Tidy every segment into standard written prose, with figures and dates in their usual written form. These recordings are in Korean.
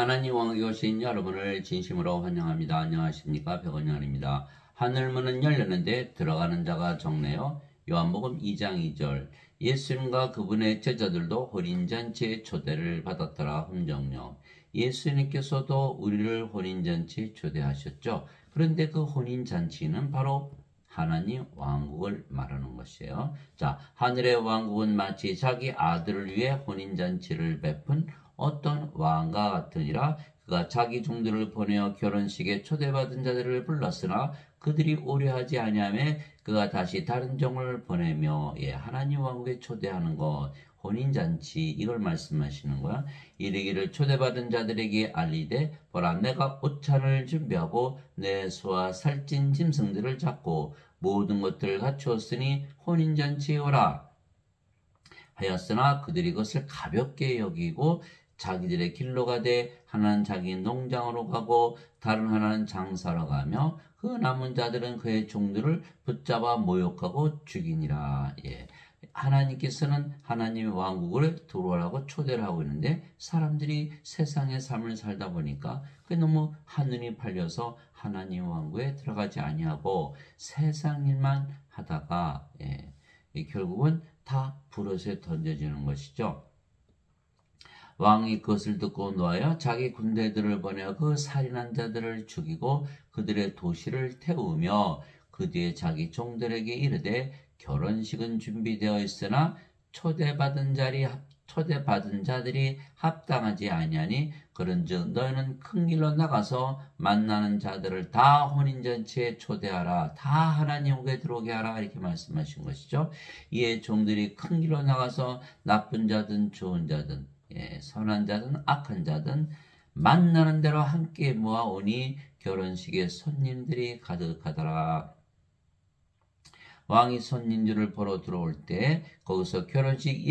하나님 왕국에 오신 여러분을 진심으로 환영합니다. 안녕하십니까? 백원영입니다. 하늘문은 열렸는데 들어가는 자가 적네요. 요한복음 2장 2절. 예수님과 그분의 제자들도 혼인잔치의 초대를 받았더라. 훈정령. 예수님께서도 우리를 혼인잔치에 초대하셨죠. 그런데 그 혼인잔치는 바로 하나님 왕국을 말하는 것이에요. 자, 하늘의 왕국은 마치 자기 아들을 위해 혼인잔치를 베푼 어떤 왕과 같으니라. 그가 자기 종들을 보내어 결혼식에 초대받은 자들을 불렀으나 그들이 오려하지 아니하며 그가 다시 다른 종을 보내며 하나님 왕국에 초대하는 것, 혼인잔치 이걸 말씀하시는 거야. 이르기를 초대받은 자들에게 알리되 보라 내가 옷찬을 준비하고 내 소와 살찐 짐승들을 잡고 모든 것들을 갖추었으니 혼인잔치에 오라 하였으나 그들이 그것을 가볍게 여기고 자기들의 길로 가되 하나는 자기 농장으로 가고 다른 하나는 장사로 가며 그 남은 자들은 그의 종들을 붙잡아 모욕하고 죽이니라. 하나님께서는 하나님의 왕국을 들어오라고 초대를 하고 있는데 사람들이 세상의 삶을 살다 보니까 그게 너무 한눈이 팔려서 하나님 왕국에 들어가지 아니하고 세상 일만 하다가 결국은 다 불옷에 던져지는 것이죠. 왕이 그것을 듣고 노하여 자기 군대들을 보내어 그 살인한 자들을 죽이고 그들의 도시를 태우며 그 뒤에 자기 종들에게 이르되 결혼식은 준비되어 있으나 초대받은 자들이 합당하지 아니하니 그런즉 너희는 큰 길로 나가서 만나는 자들을 다 혼인잔치에 초대하라. 다 하나님 옥에 들어오게 하라. 이렇게 말씀하신 것이죠. 이에 종들이 큰 길로 나가서 나쁜 자든 좋은 자든 선한 자든 악한 자든 만나는 대로 함께 모아오니 결혼식에 손님들이 가득하더라. 왕이 손님들을 보러 들어올 때 거기서 결혼식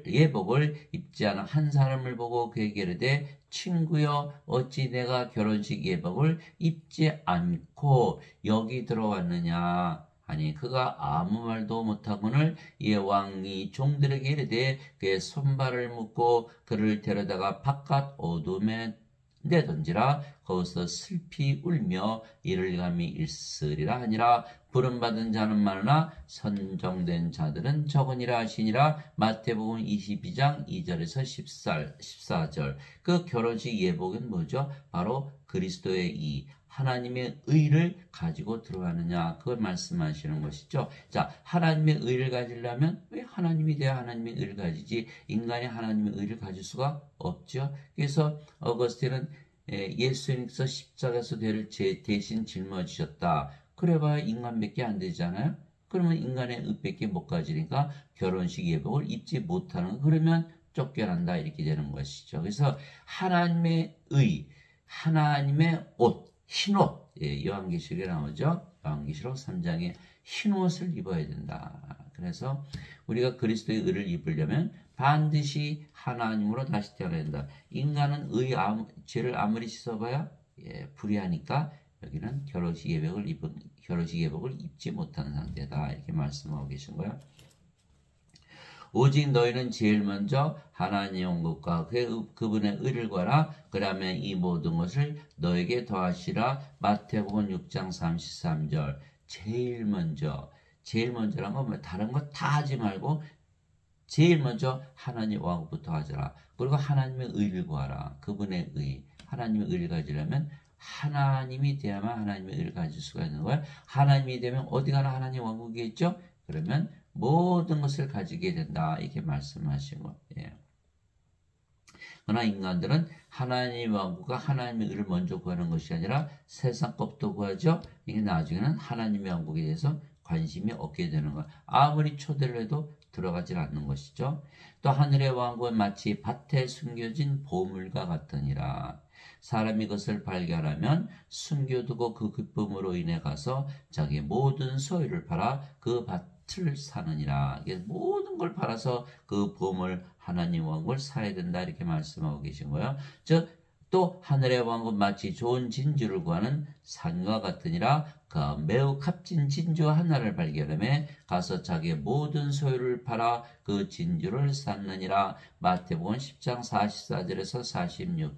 예복을 입지 않은 한 사람을 보고 그에게 이르되 친구여 어찌 내가 결혼식 예복을 입지 않고 여기 들어왔느냐 아니 그가 아무 말도 못하거늘 이에 왕이 종들에게 이르되 그의 손발을 묶고 그를 데려다가 바깥 어둠에 내던지라. 거기서 슬피 울며 이를 감히 있으리라 하니라. 부름받은 자는 많으나 선정된 자들은 적으니라 하시니라. 마태복음 22장 2절에서 14절. 그 결혼식 예복은 뭐죠? 바로 그리스도의 이 하나님의 의를 가지고 들어가느냐 그걸 말씀하시는 것이죠. 자, 하나님의 의를 가지려면 왜 하나님이 돼야 하나님의 의를 가지지 인간이 하나님의 의를 가질 수가 없죠. 그래서 어거스틴은 예수님께서 십자가에서 죄를 대신 짊어지셨다. 그래봐야 인간밖에 안 되잖아요. 그러면 인간의 의밖에 못 가지니까 결혼식 예복을 입지 못하는 그러면 쫓겨난다 이렇게 되는 것이죠. 그래서 하나님의 의, 하나님의 옷 흰옷, 요한계시록에 나오죠. 요한계시록 3장에 흰옷을 입어야 된다. 그래서 우리가 그리스도의 의를 입으려면 반드시 하나님으로 다시 태어나야 된다. 인간은 죄를 아무리 씻어봐야 불의하니까 여기는 결혼식 예복을 입지 못하는 상태다. 이렇게 말씀하고 계신 거예요. 오직 너희는 제일 먼저 하나님의 왕국과 그분의 의를 구하라. 그러면 이 모든 것을 너에게 더하시라. 마태복음 6장 33절. 제일 먼저란 건 다른 거 다 하지 말고 제일 먼저 하나님 왕국부터 하자라. 그리고 하나님의 의를 구하라. 그분의 의. 하나님의 의를 가지려면 하나님이 돼야만 하나님의 의를 가질 수가 있는 거야. 하나님이 되면 어디 가나 하나님 왕국이 있죠. 그러면 모든 것을 가지게 된다. 이렇게 말씀하신 거예요. 그러나 인간들은 하나님의 왕국과 하나님의 의를 먼저 구하는 것이 아니라 세상 것도 구하죠. 이게 나중에는 하나님의 왕국에 대해서 관심이 없게 되는 거예요. 아무리 초대를 해도 들어가질 않는 것이죠. 또 하늘의 왕국은 마치 밭에 숨겨진 보물과 같으니라. 사람이 그것을 발견하면 숨겨두고 그 기쁨으로 인해 가서 자기의 모든 소유를 팔아 그 밭을 사느니라. 모든 걸 팔아서 그 보물 하나님 왕국을 사야 된다 이렇게 말씀하고 계신 거예요. 즉 또 하늘의 왕은 마치 좋은 진주를 구하는 산과 같으니라. 그 매우 값진 진주 하나를 발견하며 가서 자기의 모든 소유를 팔아 그 진주를 샀느니라. 마태복음 10장 44절에서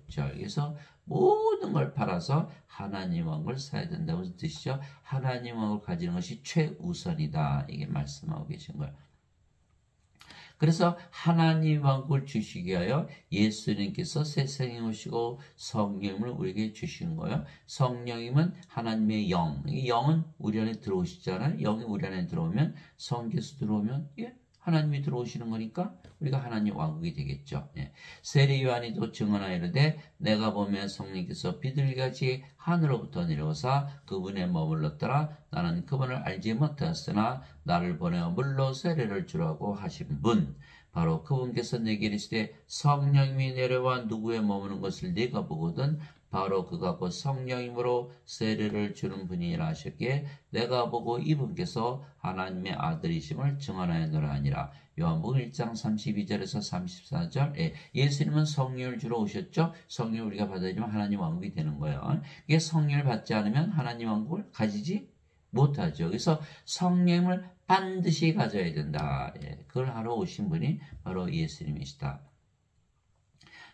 46절. 그래서 모든 걸 팔아서 하나님 왕국을 사야 된다고 뜻이죠. 하나님 왕국을 가지는 것이 최우선이다. 이게 말씀하고 계신 거예요. 그래서 하나님 왕국을 주시기 위하여 예수님께서 세상에 오시고 성령을 우리에게 주신 거예요. 성령님은 하나님의 영, 이 영은 우리 안에 들어오시잖아요. 영이 우리 안에 들어오면, 성께서 들어오면 하나님이 들어오시는 거니까 우리가 하나님 왕국이 되겠죠. 세례 요한이도 증언하여 이르되 내가 보면 성령께서 비둘기같이 하늘로부터 내려오사 그분에 머물렀더라. 나는 그분을 알지 못하였으나 나를 보내어 물로 세례를 주라고 하신 분, 바로 그분께서 내게 이르시되 성령님이 내려와 누구에 머무는 것을 네가 보거든 바로 그가 곧 성령님으로 세례를 주는 분이라 하셨기에 내가 보고 이분께서 하나님의 아들이심을 증언하였노라 하니라. 요한복음 1장 32절에서 34절. 예수님은 성령을 주러 오셨죠. 성령을 우리가 받아들이면 하나님 왕국이 되는 거예요. 이게 성령을 받지 않으면 하나님 왕국을 가지지 못하죠. 그래서 성령을 반드시 가져야 된다. 그걸 하러 오신 분이 바로 예수님이시다.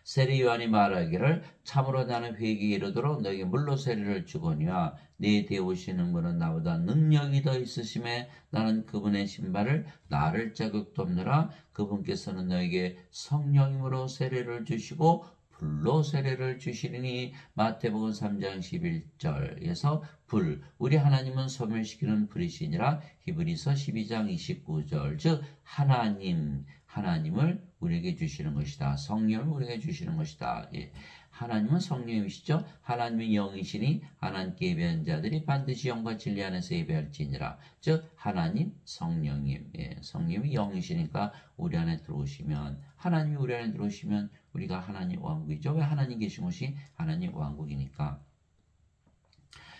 세례 요한이 말하기를 참으로 나는 회개에 이르도록 너에게 물로 세례를 주거니와 네 뒤에 오시는 분은 나보다 능력이 더 있으심에 나는 그분의 신발을 나를 자격도 없느라. 그분께서는 너에게 성령님으로 세례를 주시고 불로 세례를 주시리니. 마태복음 3장 11절에서 불, 우리 하나님은 소멸시키는 불이시니라. 히브리서 12장 29절. 즉 하나님을 우리에게 주시는 것이다. 성령을 우리에게 주시는 것이다. 하나님은 성령이시죠. 하나님의 영이시니 하나님께 예배한 자들이 반드시 영과 진리 안에서 예배할지니라. 즉 하나님, 성령님. 성령이 영이시니까 우리 안에 들어오시면, 하나님이 우리 안에 들어오시면 우리가 하나님 왕국이죠. 왜 하나님 계신 곳이 하나님 왕국이니까.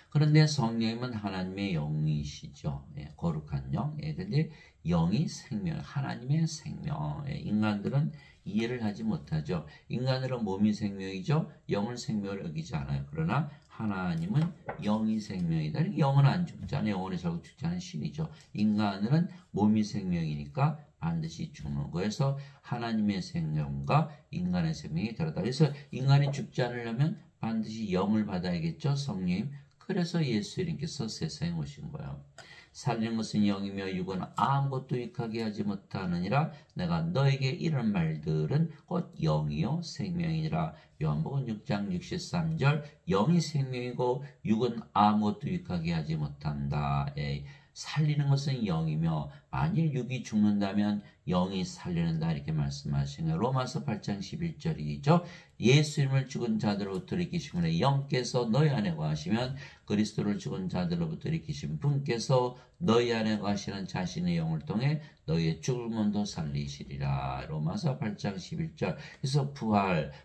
그런데 성령님은 하나님의 영이시죠. 거룩한 영. 근데 영이 생명, 하나님의 생명. 인간들은 이해를 하지 못하죠. 인간들은 몸이 생명이죠. 영을 생명을 여기지 않아요. 그러나 하나님은 영이 생명이다. 영은 안 죽잖아요. 영원히 살고 죽지 않은 신이죠. 인간들은 몸이 생명이니까 반드시 죽는 거에서 하나님의 생명과 인간의 생명이 다르다. 그래서 인간이 죽지 않으려면 반드시 영을 받아야겠죠. 성령. 그래서 예수님께서 세상에 오신 거예요. 살리는 것은 영이며 육은 아무것도 유익하게 하지 못하느니라. 내가 너에게 이런 말들은 곧 영이요 생명이니라. 요한복음 6장 63절. 영이 생명이고 육은 아무것도 유익하게 하지 못한다. 살리는 것은 영이며 만일 육이 죽는다면 영이 살리는다. 이렇게 말씀하시는 로마서 8장 11절이죠. 예수님을 죽은 자들로부터 일으키신 분의 영께서 너희 안에 거하시면 그리스도를 죽은 자들로부터 일으키신 분께서 너희 안에 거하시는 자신의 영을 통해 너희의 죽을 몸도 살리시리라. 로마서 8장 11절. 그래서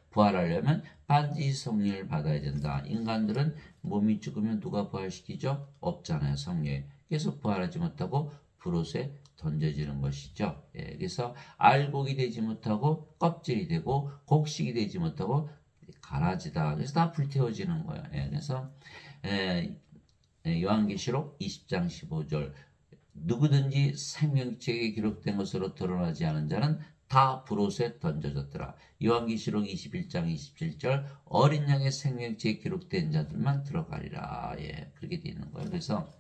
부활하려면 반드시 성령을 받아야 된다. 인간들은 몸이 죽으면 누가 부활시키죠? 없잖아요. 성령. 그래서 부활하지 못하고 불옷에 던져지는 것이죠. 그래서 알곡이 되지 못하고 껍질이 되고 곡식이 되지 못하고 가라지다. 그래서 다 불태워지는 거예요. 그래서 요한계시록 20장 15절. 누구든지 생명책에 기록된 것으로 드러나지 않은 자는 다 불옷에 던져졌더라. 요한계시록 21장 27절. 어린 양의 생명책에 기록된 자들만 들어가리라. 그렇게 되어 있는 거예요. 그래서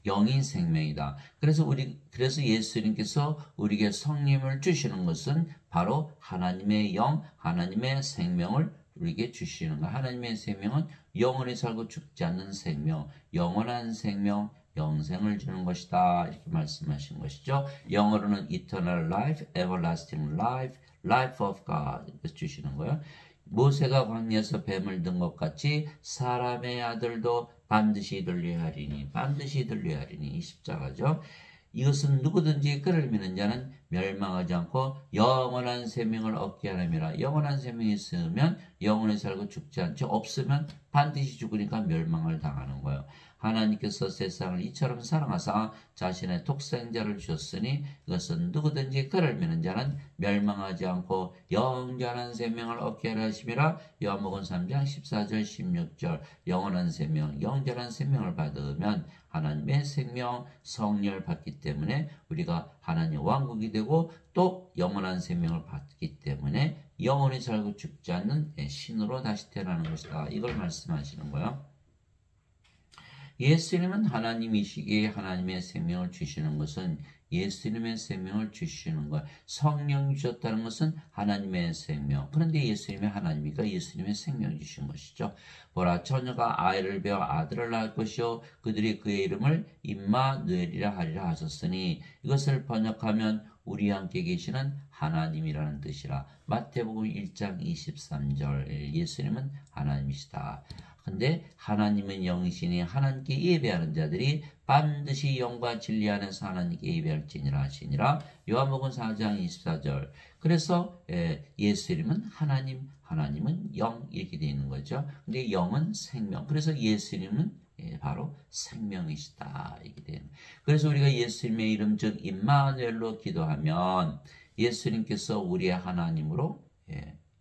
영이 생명이다. 그래서 예수님께서 우리에게 성령을 주시는 것은 바로 하나님의 영, 하나님의 생명을 우리에게 주시는 것. 하나님의 생명은 영원히 살고 죽지 않는 생명, 영원한 생명, 영생을 주는 것이다. 이렇게 말씀하신 것이죠. 영어로는 eternal life, everlasting life, life of God 주시는 거예요. 모세가 광야에서 뱀을 든 것 같이 사람의 아들도 반드시 들려야 하리니, 반드시 들려야 하리니. 이 십자가죠. 이것은 누구든지 그를 믿는 자는 멸망하지 않고 영원한 생명을 얻게 하느니라. 영원한 생명이 있으면 영원히 살고 죽지 않죠. 없으면 반드시 죽으니까 멸망을 당하는 거예요. 하나님께서 세상을 이처럼 사랑하사 자신의 독생자를 주셨으니 이것은 누구든지 그를 믿는 자는 멸망하지 않고 영원한 생명을 얻게 하려 하심이라. 요한복음 3장 14절 16절. 영원한 생명, 영원한 생명을 받으면 하나님의 생명, 성령을 받기 때문에 우리가 하나님의 왕국이 되고 또 영원한 생명을 받기 때문에 영원히 살고 죽지 않는 신으로 다시 태어나는 것이다. 이걸 말씀하시는 거예요. 예수님은 하나님이시기에 하나님의 생명을 주시는 것은 예수님의 생명을 주시는 것. 성령이 주셨다는 것은 하나님의 생명. 그런데 예수님의 하나님이니까 예수님의 생명을 주신 것이죠. 보라, 처녀가 아이를 베어 아들을 낳을 것이요 그들이 그의 이름을 임마누엘이라 하리라 하셨으니 이것을 번역하면 우리 함께 계시는 하나님이라는 뜻이라. 마태복음 1장 23절. 예수님은 하나님이시다. 근데 하나님은 영이시니 하나님께 예배하는 자들이 반드시 영과 진리 안에서 하나님께 예배할지니라 하시니라. 요한복음 4장 24절. 그래서 예수님은 하나님, 하나님은 영 이렇게 되어 있는 거죠. 근데 영은 생명. 그래서 예수님은 바로 생명이시다 이렇게 되는. 그래서 우리가 예수님의 이름 즉 임마누엘로 기도하면 예수님께서 우리의 하나님으로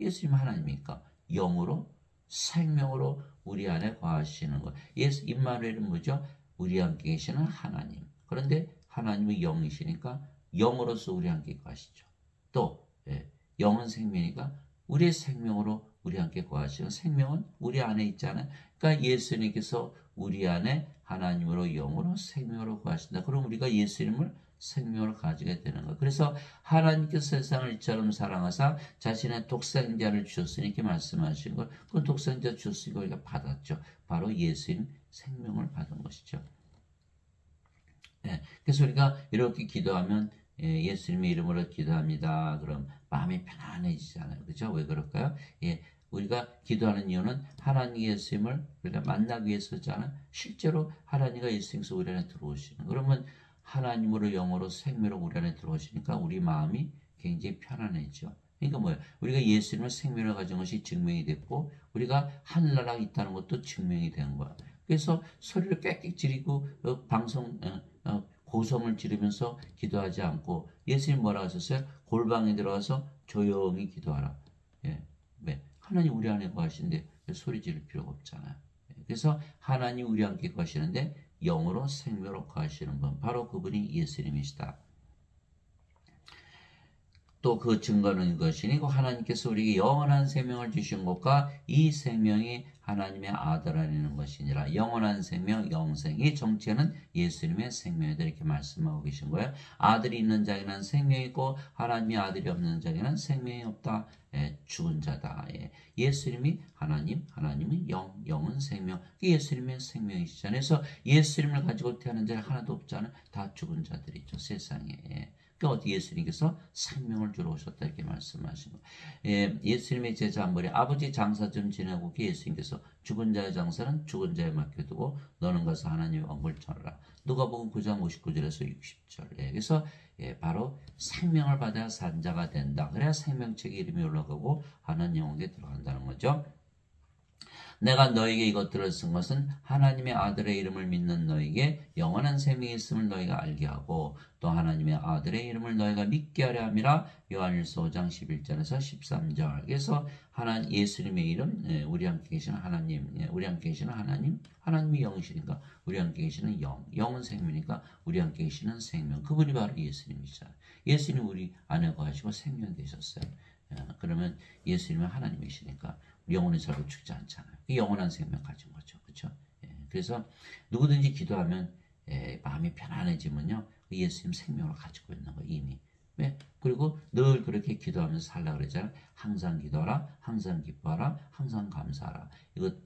예수님 하나님이니까 영으로 생명으로 우리 안에 거하시는 것. 예수 임마누엘은 뭐죠? 우리 함께 계시는 하나님. 그런데 하나님은 영이시니까 영으로서 우리 함께 거하시죠. 또 영은 생명이니까 우리의 생명으로 우리 함께 거하시는 생명은 우리 안에 있잖아요. 그러니까 예수님께서 우리 안에 하나님으로 영으로 생명으로 거하신다. 그럼 우리가 예수님을 생명을 가지게 되는 것. 그래서 하나님께서 세상을 이처럼 사랑하사 자신의 독생자를 주셨으니 이렇게 말씀하신 것. 그 독생자 주셨으니까 우리가 받았죠. 바로 예수님 생명을 받은 것이죠. 그래서 우리가 이렇게 기도하면 예수님의 이름으로 기도합니다. 그럼 마음이 편안해지잖아요. 그렇죠? 왜 그럴까요? 우리가 기도하는 이유는 하나님 예수님을 우리가 만나기 위해서잖아요. 실제로 하나님과 예수님께서 우리 안에 들어오시는. 그러면 하나님으로 영으로 생명으로 우리 안에 들어오시니까 우리 마음이 굉장히 편안해져. 그러니까 뭐예요? 우리가 예수님을 생명으로 가진 것이 증명이 됐고 우리가 하늘나라가 있다는 것도 증명이 된 거야. 그래서 소리를 꽥꽥 지르고 고성을 지르면서 기도하지 않고 예수님 뭐라 하셨어요? 골방에 들어가서 조용히 기도하라. 하나님 우리 안에 거하시는데 소리 지를 필요가 없잖아요. 그래서 하나님 우리 함께 거하시는데 영으로 생명으로 거하시는 분 바로 그분이 예수님이시다. 또 그 증거는 이것이니 하나님께서 우리에게 영원한 생명을 주신 것과 이 생명이 하나님의 아들 안에 있는 것이니라. 영원한 생명, 영생의 정체는 예수님의 생명이다 이렇게 말씀하고 계신 거예요. 아들이 있는 자에게는 생명이 있고 하나님의 아들이 없는 자에게는 생명이 없다. 죽은 자다. 예수님이 하나님, 하나님은 영, 영은 생명. 예수님의 생명이시잖아요. 그래서 예수님을 가지고 태어난 자는 하나도 없잖아요. 다 죽은 자들이죠. 세상에. 어디 예수님께서 생명을 주러 오셨다 이렇게 말씀하신 거예요. 예수님의 제자 한 분이 아버지 장사 좀 지내고 예수님께서 죽은 자의 장사는 죽은 자에 맡겨두고 너는 가서 하나님의 왕국을 전하라. 누가복음 9장 59절에서 60절. 그래서 바로 생명을 받아야 산 자가 된다. 그래야 생명책의 이름이 올라가고 하나님 영역에 들어간다는 거죠. 내가 너에게 이것들을 쓴 것은 하나님의 아들의 이름을 믿는 너에게 영원한 생명이 있음을 너희가 알게 하고 또 하나님의 아들의 이름을 너희가 믿게 하려 함이라. 요한일서 5장 11절에서 13절. 그래서 예수님의 이름, 우리 함께 계시는 하나님, 우리 함께 계시는 하나님, 하나님이 영이시니까 우리 함께 계시는 영, 영은 생명이니까 우리 함께 계시는 생명. 그분이 바로 예수님이시잖아요. 예수님 우리 안에 거하시고 생명 되셨어요. 그러면 예수님은 하나님이시니까 영원히 살고 죽지 않잖아요. 영원한 생명 가진 거죠. 그렇죠? 그래서 누구든지 기도하면 마음이 편안해지면요. 예수님 생명을 가지고 있는 거 이미. 그리고 늘 그렇게 기도하면서 살라 그러잖아요. 항상 기도하라, 항상 기뻐하라, 항상 감사하라.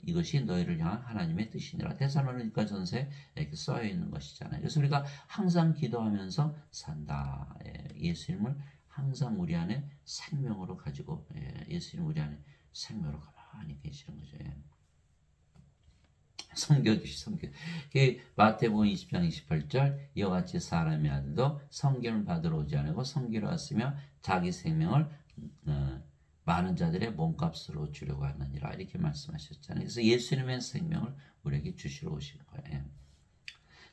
이것이 너희를 향한 하나님의 뜻이니라. 데살로니가 전서에 이렇게 써 있는 것이잖아요. 그래서 우리가 항상 기도하면서 산다. 예수님을 항상 우리 안에 생명으로 가지고 예수님 우리 안에 생명으로 가만히 계시는 거죠. 섬겨. 마태복음 20장 28절 이와 같이 사람의 아들도 섬김을 받으러 오지 않고 섬기러 왔으며 자기 생명을 많은 자들의 몸값으로 주려고 하느니라 이렇게 말씀하셨잖아요. 그래서 예수님의 생명을 우리에게 주시러 오신 거예요.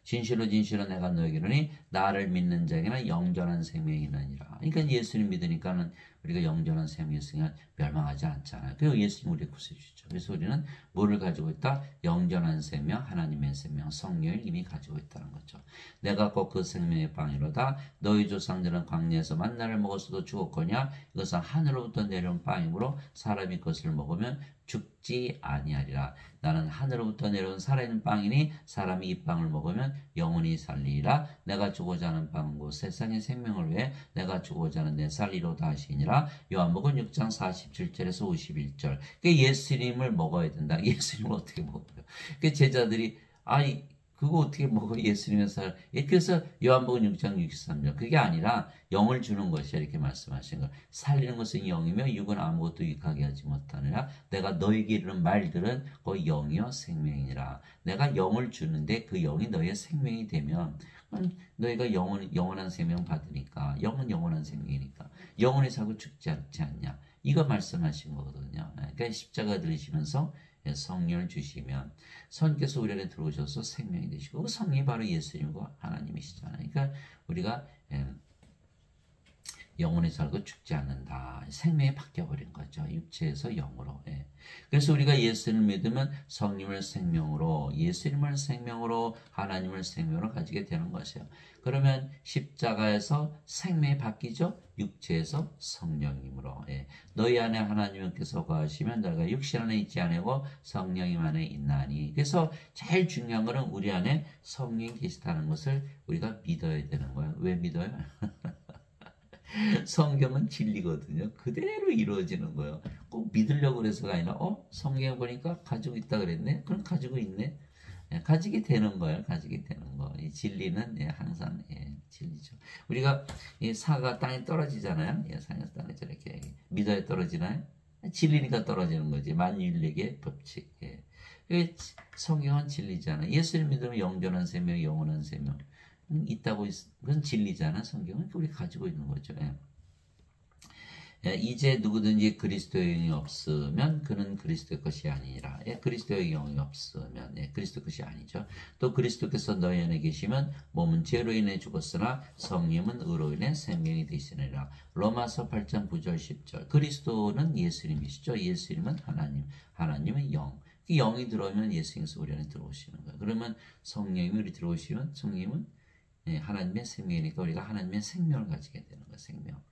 진실로 내가 너에게 이르노니 나를 믿는 자에게는 영전한 생명이 있느니라. 그러니까 예수님 믿으니까는 우리가 영전한 생명이 있으니까 멸망하지 않잖아요. 그리고 예수님 우리 구세주죠. 그래서 우리는 뭐를 가지고 있다? 영전한 생명, 하나님의 생명, 성령을 이미 가지고 있다는 거죠. 내가 곧 그 생명의 빵이로다. 너희 조상들은 광야에서 만나를 먹었어도 죽었거냐? 이것은 하늘로부터 내려온 빵이므로 사람이 그것을 먹으면 죽지 아니하리라. 나는 하늘로부터 내려온 살아있는 빵이니 사람이 이 빵을 먹으면 영원히 살리리라. 내가 주고자 하는 빵은 곧 세상의 생명을 위해 내가 주고자 하는 내 살리로다 하시니라. 요한복음 6장 47절에서 51절. 예수님을 먹어야 된다. 예수님을 어떻게 먹어요? 제자들이 그거 어떻게 먹어? 예수님의 살. 그래서 요한복음 6장 63절. 그게 아니라 영을 주는 것이야. 이렇게 말씀하신 거. 살리는 것은 영이며 육은 아무것도 유익하게 하지 못하느라. 내가 너에게 이르는 말들은 그 영이요 생명이니라. 내가 영을 주는데 그 영이 너의 생명이 되면 너희가 영원한 생명 받으니까 영은 영원한 생명이니까 영원히 살고 죽지 않지 않냐. 이거 말씀하신 거거든요. 그러니까 십자가 들으시면서 성령을 주시면 성령께서 우리 안에 들어오셔서 생명이 되시고 그 성령이 바로 예수님과 하나님이시잖아요. 그러니까 우리가 영원히 살고 죽지 않는다. 생명이 바뀌어버린 거죠. 육체에서 영으로. 그래서 우리가 예수를 믿으면 성령을 생명으로, 예수님을 생명으로, 하나님을 생명으로 가지게 되는 것이에요. 그러면 십자가에서 생명이 바뀌죠. 육체에서 성령님으로. 너희 안에 하나님께서 거하시면 너희가 육신 안에 있지 아니고 성령님 안에 있나니. 그래서 제일 중요한 것은 우리 안에 성령이 계시다는 것을 우리가 믿어야 되는 거예요. 왜 믿어요? 성경은 진리거든요. 그대로 이루어지는 거예요. 꼭 믿으려고 그래서가 아니라 성경에 보니까 가지고 있다 그랬네? 그럼 가지고 있네? 가지게 되는 거예요. 가지게 되는 거. 이 진리는 항상 진리죠. 우리가 이 사가 땅에 떨어지잖아요. 상에서 땅에 저렇게 믿어야 떨어지나요? 진리니까 떨어지는 거지. 만유인력의 법칙. 성경은 진리잖아요. 예수를 믿으면 영존한 생명, 영원한 생명 있다고 그건 진리잖아. 성경은 우리 가지고 있는 거죠. 이제 누구든지 그리스도의 영이 없으면 그는 그리스도의 것이 아니라. 그리스도의 영이 없으면 그리스도의 것이 아니죠. 또 그리스도께서 너희 안에 계시면 몸은 죄로 인해 죽었으나 성령은 의로 인해 생명이 되시느니라. 로마서 8장 9절 10절. 그리스도는 예수님이시죠. 예수님은 하나님은 영. 영이 들어오면 예수님께서 우리 안에 들어오시는 거예요. 그러면 성령이 우리 들어오시면 성령은 하나님의 생명이니까 우리가 하나님의 생명을 가지게 되는 거예요. 생명.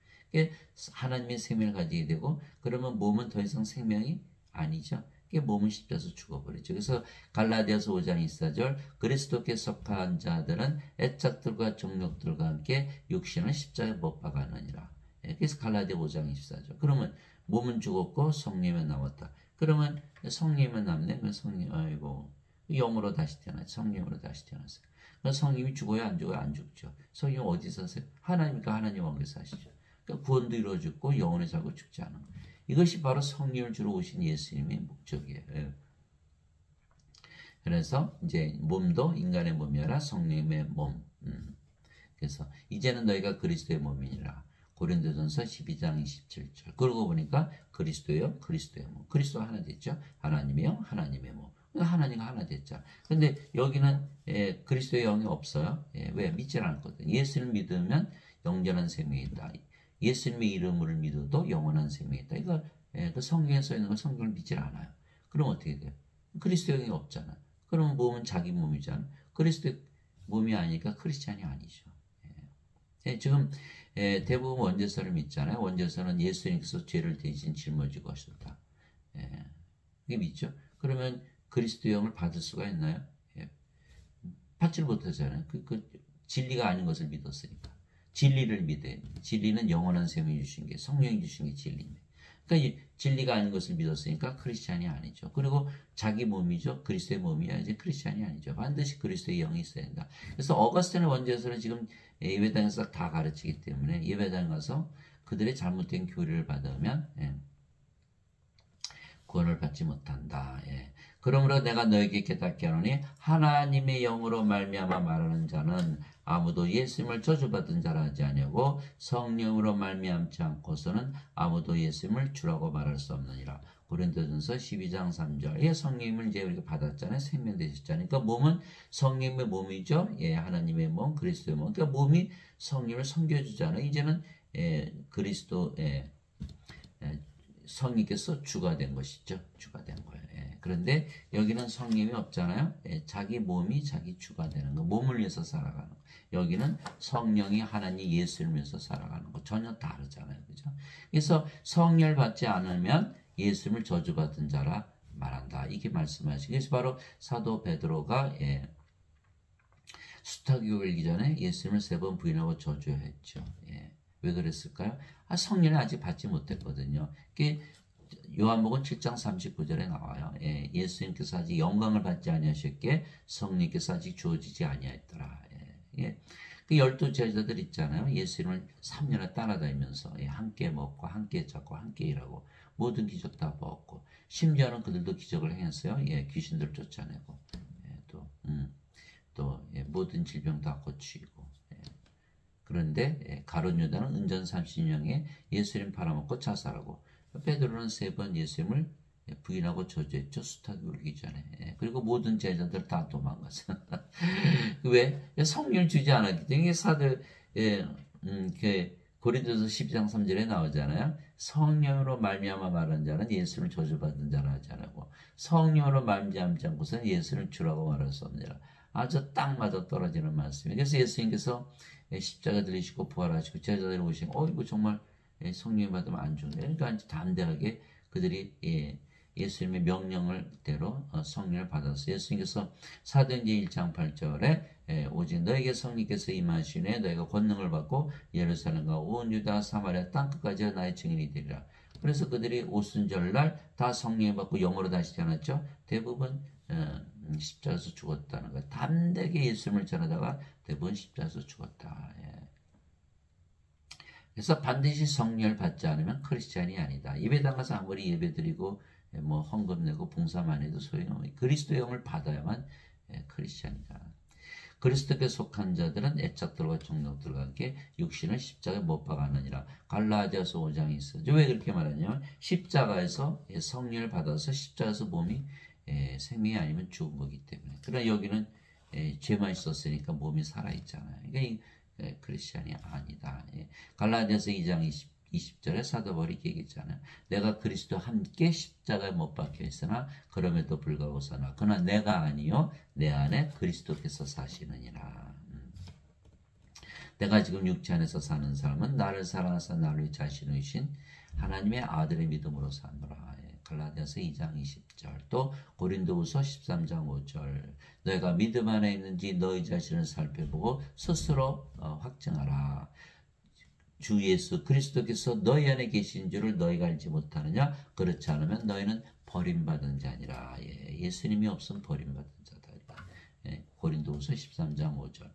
하나님의 생명을 가지게 되고 그러면 몸은 더 이상 생명이 아니죠. 몸은 십자가에서 죽어버리죠. 그래서 갈라디아서 5장 24절 그리스도께 속한 자들은 애착들과 정욕들과 함께 육신을 십자가에 못 박았느니라. 그래서 갈라디아 5장 24절. 그러면 몸은 죽었고 성령은 남았다. 그러면 성령은 남네. 그러면 성령 영으로 다시 태어났죠. 성령으로 다시 태어났어요. 성령이 죽어요? 안 죽어요? 안 죽죠. 성령 어디서 사세요? 하나님과 하나님 관계에서 사시죠. 그러니까 구원도 이루어졌고 영원히 살고 죽지 않은 거예요. 이것이 바로 성령을 주러 오신 예수님의 목적이에요. 그래서 이제 몸도 인간의 몸이 아니라 성령의 몸. 그래서 이제는 너희가 그리스도의 몸이니라. 고린도전서 12장 27절. 그러고 보니까 그리스도의 몸. 그리스도가 하나 됐죠. 하나님의 영, 하나님의 몸. 하나님과 하나 됐죠. 근데 여기는 그리스도의 영이 없어요. 왜? 믿질 않거든. 예수를 믿으면 영원한 생명이 있다. 예수님의 이름을 믿어도 영원한 생명이 있다. 이거 그 성경에 써 있는 거 성경을 믿질 않아요. 그럼 어떻게 돼요? 그리스도의 영이 없잖아. 그러면 몸은 자기 몸이잖아. 그리스도의 몸이 아니니까 크리스찬이 아니죠. 지금 대부분 원죄서를 믿잖아요. 원죄서는 예수님께서 죄를 대신 짊어지고 하셨다. 이게 믿죠? 그러면 그리스도의 영을 받을 수가 있나요? 받지를 못하잖아요. 그 진리가 아닌 것을 믿었으니까. 진리를 믿어야 돼요. 진리는 영원한 생명이 주신 게 성령이 주신 게 진리입니다. 그러니까 진리가 아닌 것을 믿었으니까 크리스찬이 아니죠. 그리고 자기 몸이죠. 그리스도의 몸이야지 크리스찬이 아니죠. 반드시 그리스도의 영이 있어야 된다. 그래서 어거스틴의 원죄서는 지금 예배당에서 다 가르치기 때문에 예배당 가서 그들의 잘못된 교리를 받으면 구원을 받지 못한다. 예. 그러므로 내가 너에게 깨닫게 하노니 하나님의 영으로 말미암아 말하는 자는 아무도 예수님을 저주받은 자라 하지 아니하고 성령으로 말미암지 않고서는 아무도 예수님을 주라고 말할 수 없느니라. 고린도전서 12장 3절. 예, 성령님을 이제 우리가 받았잖아요. 생명 되셨잖아요. 그러니까 몸은 성령의 몸이죠. 예, 하나님의 몸, 그리스도의 몸. 그러니까 몸이 성령을 섬겨주잖아요. 이제는 그리스도 성령께서 주가 된 것이죠. 주가 된 거예요. 그런데 여기는 성령이 없잖아요. 자기 몸이 자기 주가 되는 거. 몸을 위해서 살아가는 거. 여기는 성령이 하나님 예수를 위해서 살아가는 거. 전혀 다르잖아요. 그죠? 그래서 성령을 받지 않으면 예수님을 저주받은 자라 말한다. 이게 말씀하시고. 그래서 바로 사도 베드로가 수타교를 이기 전에 예수님을 3번 부인하고 저주했죠. 왜 그랬을까요? 성령을 아직 받지 못했거든요. 그게 요한복음 7장 39절에 나와요. 예수님께서 아직 영광을 받지 아니하셨기에 성령께서 아직 주어지지 아니하였더라. 그 12 제자들 있잖아요. 예수님을 3년을 따라다니면서 함께 먹고 함께 잡고 함께 일하고 모든 기적 다 보았고 심지어는 그들도 기적을 행했어요. 귀신들 쫓아내고 또 모든 질병 다 고치고. 그런데 가룟 유다는 은전 30년에 예수님 팔아먹고 자살하고 베드로는 3번 예수님을 부인하고 저주했죠. 수탁이 울기 전에. 그리고 모든 제자들 다 도망갔어요. 왜? 성령을 주지 않았기 때문에 사들 고린도서 12장 3절에 나오잖아요. 성령으로 말미암아 말한 자는 예수를 저주받은 자라 하지 않고 성령으로 말미암지 않고서는 예수를 주라고 말할 수 없느니라. 아주 딱 맞아 떨어지는 말씀이에요. 그래서 예수님께서 십자가 들리시고 부활하시고 제자들이 오시고 이거 정말 성령이 받으면 안 죽네. 그러니까 담대하게 그들이 예수님의 명령을대로 성령을 받아서 예수님께서 사도행전 1장 8절에 오직 너에게 성령께서 임하시네 너희가 권능을 받고 예루살렘과 온 유다 사마리아 땅끝까지 나의 증인이 되리라. 그래서 그들이 오순절날 다 성령을 받고 영으로 다시 태어났죠. 대부분 십자가에서 죽었다는 거예요. 담대하게 예수님을 전하다가 대부분 십자가에서 죽었다. 그래서 반드시 성령을 받지 않으면 크리스찬이 아니다. 예배당 가서 아무리 예배드리고 헌금 내고 봉사만 해도 소용없는 그리스도의 영을 받아야만 크리스찬이다. 그리스도께 속한 자들은 애착들과 정력들과 함께 육신을 십자가에 못 박았느니라. 갈라디아서 5장에 있어요. 왜 그렇게 말하냐면 십자가에서 성령을 받아서 십자가에서 몸이 생명이 아니면 죽은 거기 때문에. 그러나 여기는 죄만 있었으니까 몸이 살아있잖아요. 그러니까 크리스찬이 아니다. 갈라디아서 2장 20절에 사도 바울이 얘기했잖아요. 내가 그리스도와 함께 십자가에 못 박혀 있으나 그럼에도 불구하고 사나 그러나 내가 아니요 내 안에 그리스도께서 사시느니라. 내가 지금 육체 안에서 사는 삶은 나를 사랑하사 나를 자신을 주신 하나님의 아들의 믿음으로 사노라. 갈라디아서 2장 20절 또 고린도후서 13장 5절 너희가 믿음 안에 있는지 너희 자신을 살펴보고 스스로 확증하라. 주 예수 그리스도께서 너희 안에 계신 줄을 너희가 알지 못하느냐? 그렇지 않으면 너희는 버림받은 자니라. 예수님이 없으면 버림받은 자다. 고린도후서 13장 5절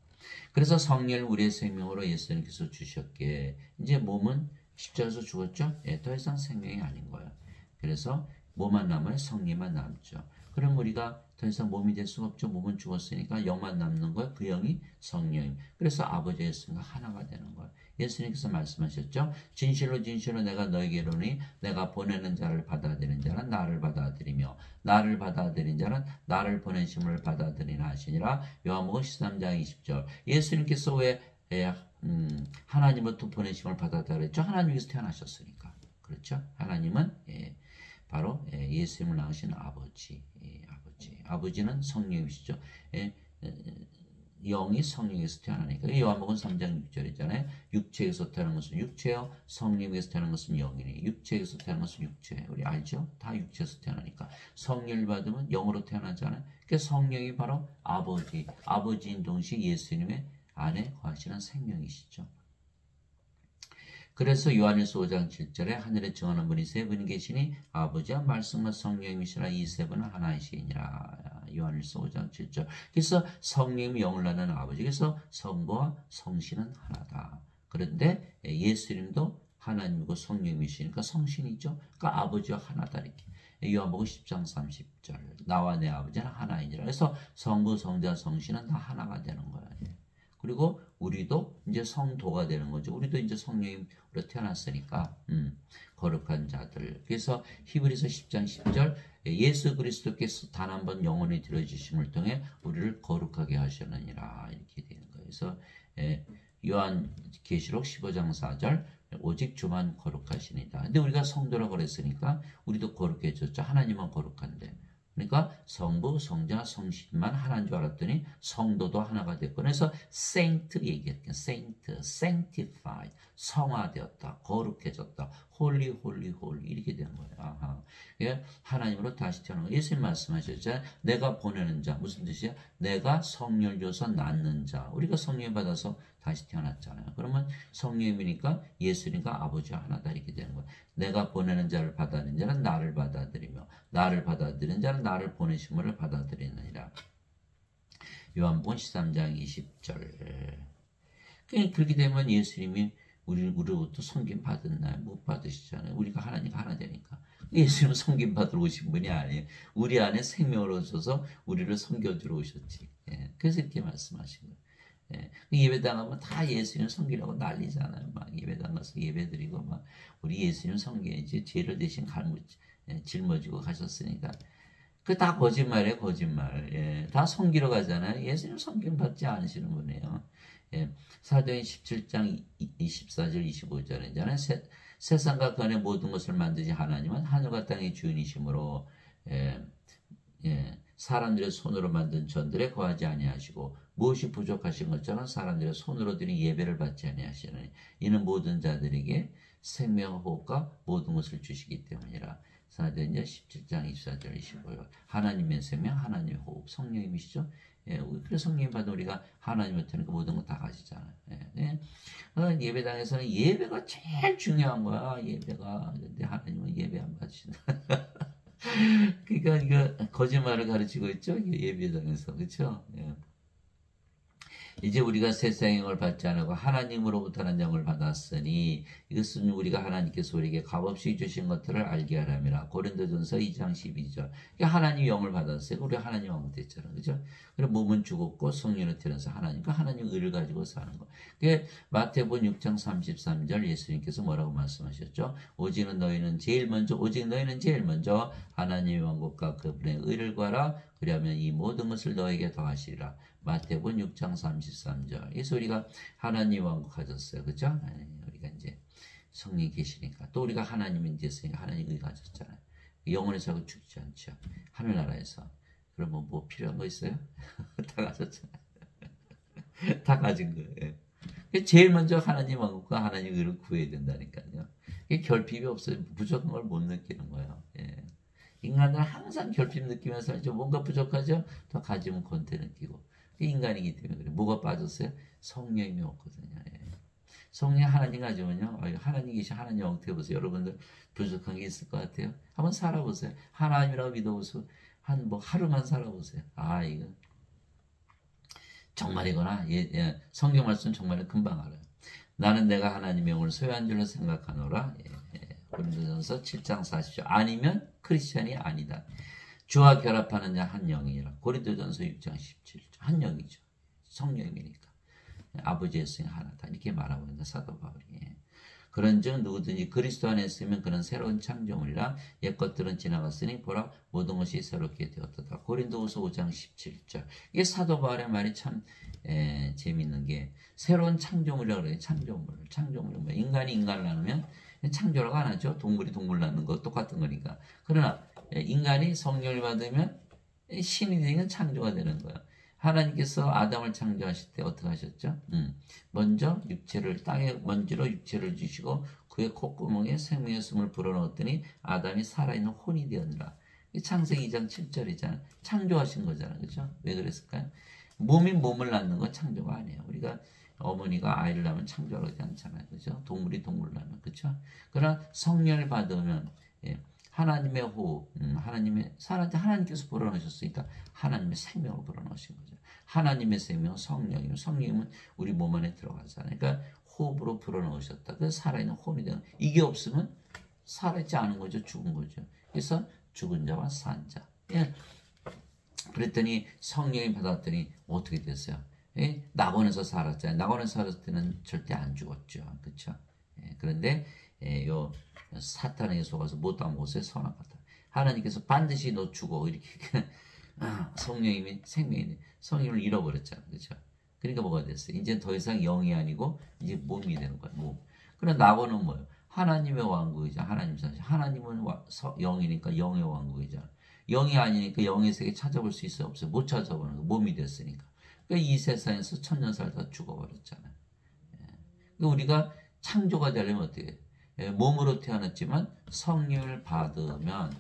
그래서 성령을 우리의 생명으로 예수님께서 주셨기에 이제 몸은 십자가에서 죽었죠? 더 이상 생명이 아닌 거예요. 그래서 몸만 남아요. 성령만 남죠. 그럼 우리가 더 이상 몸이 될 수가 없죠. 몸은 죽었으니까 영만 남는 거예요. 그 영이 성령임. 그래서 아버지 예수님과 하나가 되는 거예요. 예수님께서 말씀하셨죠. 진실로 진실로 내가 너에게 이르노니 내가 보내는 자를 받아들이는 자는 나를 받아들이며 나를 받아들인 자는 나를 보내심을 받아들이나 하시니라. 요한복음 13장 20절 예수님께서 왜 하나님으로부터 보내심을 받았다 그랬죠. 하나님께서 태어나셨으니까. 그렇죠. 하나님은 바로 예수님을 낳으신 아버지. 아버지는 성령이시죠. 영이 성령에서 태어나니까. 요한복음 3장 6절이잖아요. 육체에서 태어난 것은 육체요. 성령에서 태어난 것은 영이니. 육체에서 태어난 것은 육체. 우리 알죠? 다 육체에서 태어나니까. 성령을 받으면 영으로 태어나잖아요. 그 성령이 바로 아버지인 동시에 예수님의 안에 거하시는 생명이시죠. 그래서 요한일서 5장 7절에 하늘에 정하는 분이 3분이 계시니 아버지와 말씀과 성령이시라 이 3분은 하나이시니라. 요한일서 5장 7절. 그래서 성령이 영을 낳는 아버지. 그래서 성부와 성신은 하나다. 그런데 예수님도 하나님이고 성령이시니까 성신이죠. 그러니까 아버지와 하나다 이렇게. 요한복음 10장 30절. 나와 내 아버지는 하나이니라. 그래서 성부, 성자, 성신은 다 하나가 되는 거야. 그리고 우리도 이제 성도가 되는 거죠. 우리도 이제 성령으로 태어났으니까 거룩한 자들. 그래서 히브리서 10장 10절 예수 그리스도께서 단 한 번 영원히 들어주심을 통해 우리를 거룩하게 하셨느니라 이렇게 되는 거예요. 그래서 요한계시록 15장 4절 오직 주만 거룩하시니라. 근데 우리가 성도라고 그랬으니까 우리도 거룩해졌죠. 하나님은 거룩한데. 그러니까 성부, 성자, 성신만 하나인 줄 알았더니 성도도 하나가 됐고, 그래서 saint 얘기했겠 saint, sanctified, 성화되었다, 거룩해졌다, holy, holy, holy 이렇게 된 거예요. 아하. 예, 하나님으로 다시 태어난 거예요. 예수님 말씀하셨잖아요. 내가 보내는 자, 무슨 뜻이야? 내가 성령을 줘서 낳는 자. 우리가 성령 받아서 다시 태어났잖아요. 그러면 성령이니까 예수님과 아버지와 하나다 이렇게 되는 거예요. 내가 보내는 자를 받아들이는 자는 나를 받아들이며 나를 받아들이는 자는 나를 보내심을 받아들이느니라. 요한복음 13장 20절. 그렇게 되면 예수님이 우리로부터 섬김 받았나요? 못 받으시잖아요. 우리가 하나님과 하나 되니까. 예수님은 섬김 받으러 오신 분이 아니에요. 우리 안에 생명을 오셔서 우리를 섬겨주러 오셨지. 예. 그래서 이렇게 말씀하신 거예요. 예. 예배당 가면 다 예수님 섬기라고 난리잖아요. 막 예배당 가서 예배드리고 막 우리 예수님 섬겨야지 죄를 대신 짊어지고 가셨으니까. 그 다 거짓말이에요, 거짓말. 예. 다 섬기러 가잖아요. 예수님 섬김 받지 않으시는 분이에요. 예. 사도행 17장 24절 25절이잖아요. 세상과 그 안에 모든 것을 만드신 하나님은 하늘과 땅의 주인이시므로 사람들의 손으로 만든 전들에 거하지 아니하시고 무엇이 부족하신 것처럼 사람들의 손으로 드린 예배를 받지 아니하시느니 이는 모든 자들에게 생명 호흡과 모든 것을 주시기 때문이라. 사도행 17장 24절 25절. 하나님의 생명, 하나님의 호흡, 성령님이시죠. 예, 그래서 성령 받은 우리가 하나님한테는 모든 거 다 가지잖아요. 예. 예배당에서는 예배가 제일 중요한 거야. 예배가. 근데 하나님은 예배 안 받으신다. 그러니까 이거 거짓말을 가르치고 있죠. 예배당에서. 그렇죠? 예. 이제 우리가 세상의 영을 받지 않고 하나님으로부터는 영을 받았으니 이것은 우리가 하나님께서 우리에게 값없이 주신 것들을 알게 하람이라. 고린도전서 2장 12절. 하나님 영을 받았어요. 우리 하나님 왕 됐잖아요. 그죠? 그리고 몸은 죽었고 성령으로 태어나서 하나님과 하나님 의를 가지고 사는 거. 마태복음 6장 33절 예수님께서 뭐라고 말씀하셨죠? 오직 너희는 제일 먼저 하나님의 왕국과 그분의 의를 구하라. 그리하면 이 모든 것을 너에게 더하시리라. 마태복음 6장 33절. 그래서 우리가 하나님 왕국 가졌어요. 그죠? 우리가 이제 성령 계시니까. 또 우리가 하나님이 됐으니까 하나님 의 가졌잖아요. 영원히 살고 죽지 않죠. 하늘나라에서. 그러면 뭐 필요한 거 있어요? 다 가졌잖아요. 다 가진 거예요. 제일 먼저 하나님 왕국과 하나님 의를 구해야 된다니까요. 결핍이 없어요. 부족한 걸 못 느끼는 거예요. 예. 인간들은 항상 결핍 느끼면서 이제 뭔가 부족하죠? 더 가지면 권태 느끼고. 인간이기 때문에 그래. 뭐가 빠졌어요? 성령이 없거든요. 예. 성령 하나님 가지면요. 하나님 계신 하나님 영태 보세요. 여러분들 부족한 게 있을 것 같아요. 한번 살아보세요. 하나님이라고 믿어보세요. 하루만 살아보세요. 이거 정말이구나. 성경 말씀 정말 금방 알아요. 나는 내가 하나님의 영을 소유한 줄로 생각하노라. 고린도전서 7장 40절. 아니면 크리스찬이 아니다. 주와 결합하는 자 한 영이라. 고린도전서 6장 17절. 한 영이죠. 성령이니까. 아버지의 성이 하나다. 이렇게 말하고 있는 사도 바울이. 그런즉 누구든지 그리스도 안에 있으면 그는 새로운 창조물이라. 옛것들은 지나갔으니 보라 모든 것이 새롭게 되었다. 고린도후서 5장 17절. 이게 사도 바울의 말이 참 재밌는 게 새로운 창조물이라고 그래요. 창조물은 뭐 인간이 인간을 나누면 창조라고 안 하죠. 동물이 동물 낳는 거 똑같은 거니까. 그러나 인간이 성령을 받으면 신이 되는 창조가 되는 거예요. 하나님께서 아담을 창조하실 때 어떻게 하셨죠? 먼저 땅의 먼지로 육체를 주시고 그의 콧구멍에 생명의 숨을 불어넣었더니 아담이 살아있는 혼이 되었느라. 창세기 2장 7절이잖아요. 창조하신 거잖아요. 그죠? 왜 그랬을까요? 몸이 몸을 낳는 건 창조가 아니에요. 우리가 어머니가 아이를 낳으면 창조하지 않잖아요. 그죠? 동물이 동물을 낳으면. 그죠? 그러나 성령을 받으면 하나님의 호흡, 하나님께서 불어넣으셨으니까 하나님의 생명을 불어넣으신 거죠. 하나님의 생명은 성령이면 성령은 우리 몸 안에 들어가잖아요. 그러니까 호흡으로 불어넣으셨다. 그래서 살아있는 혼이 되는. 이게 없으면 살아있지 않은 거죠. 죽은 거죠. 그래서 죽은 자와 산 자. 예. 그랬더니 성령이 받았더니 어떻게 됐어요? 예? 낙원에서 살았잖아요. 낙원에서 살았을 때는 절대 안 죽었죠. 그렇죠? 예. 그런데 요 사탄에게 속아서 못한 못에 선악하다. 하나님께서 반드시 너 죽어 이렇게 성령님이 생명이 성령을 잃어버렸잖아요. 그렇죠? 그러니까 뭐가 됐어요? 이제 더 이상 영이 아니고 이제 몸이 되는 거예요. 몸. 그럼 낙원은 뭐예요? 하나님의 왕국이죠. 하나님 사실. 하나님은 영이니까 영의 왕국이잖아요. 영이 아니니까 영의 세계 찾아볼 수 있어요? 없어요? 못 찾아보는 거. 몸이 됐으니까. 그러니까 이 세상에서 천년 살다 죽어버렸잖아요. 예. 그러니까 우리가 창조가 되려면 어떻게 해요? 예, 몸으로 태어났지만 성령을 받으면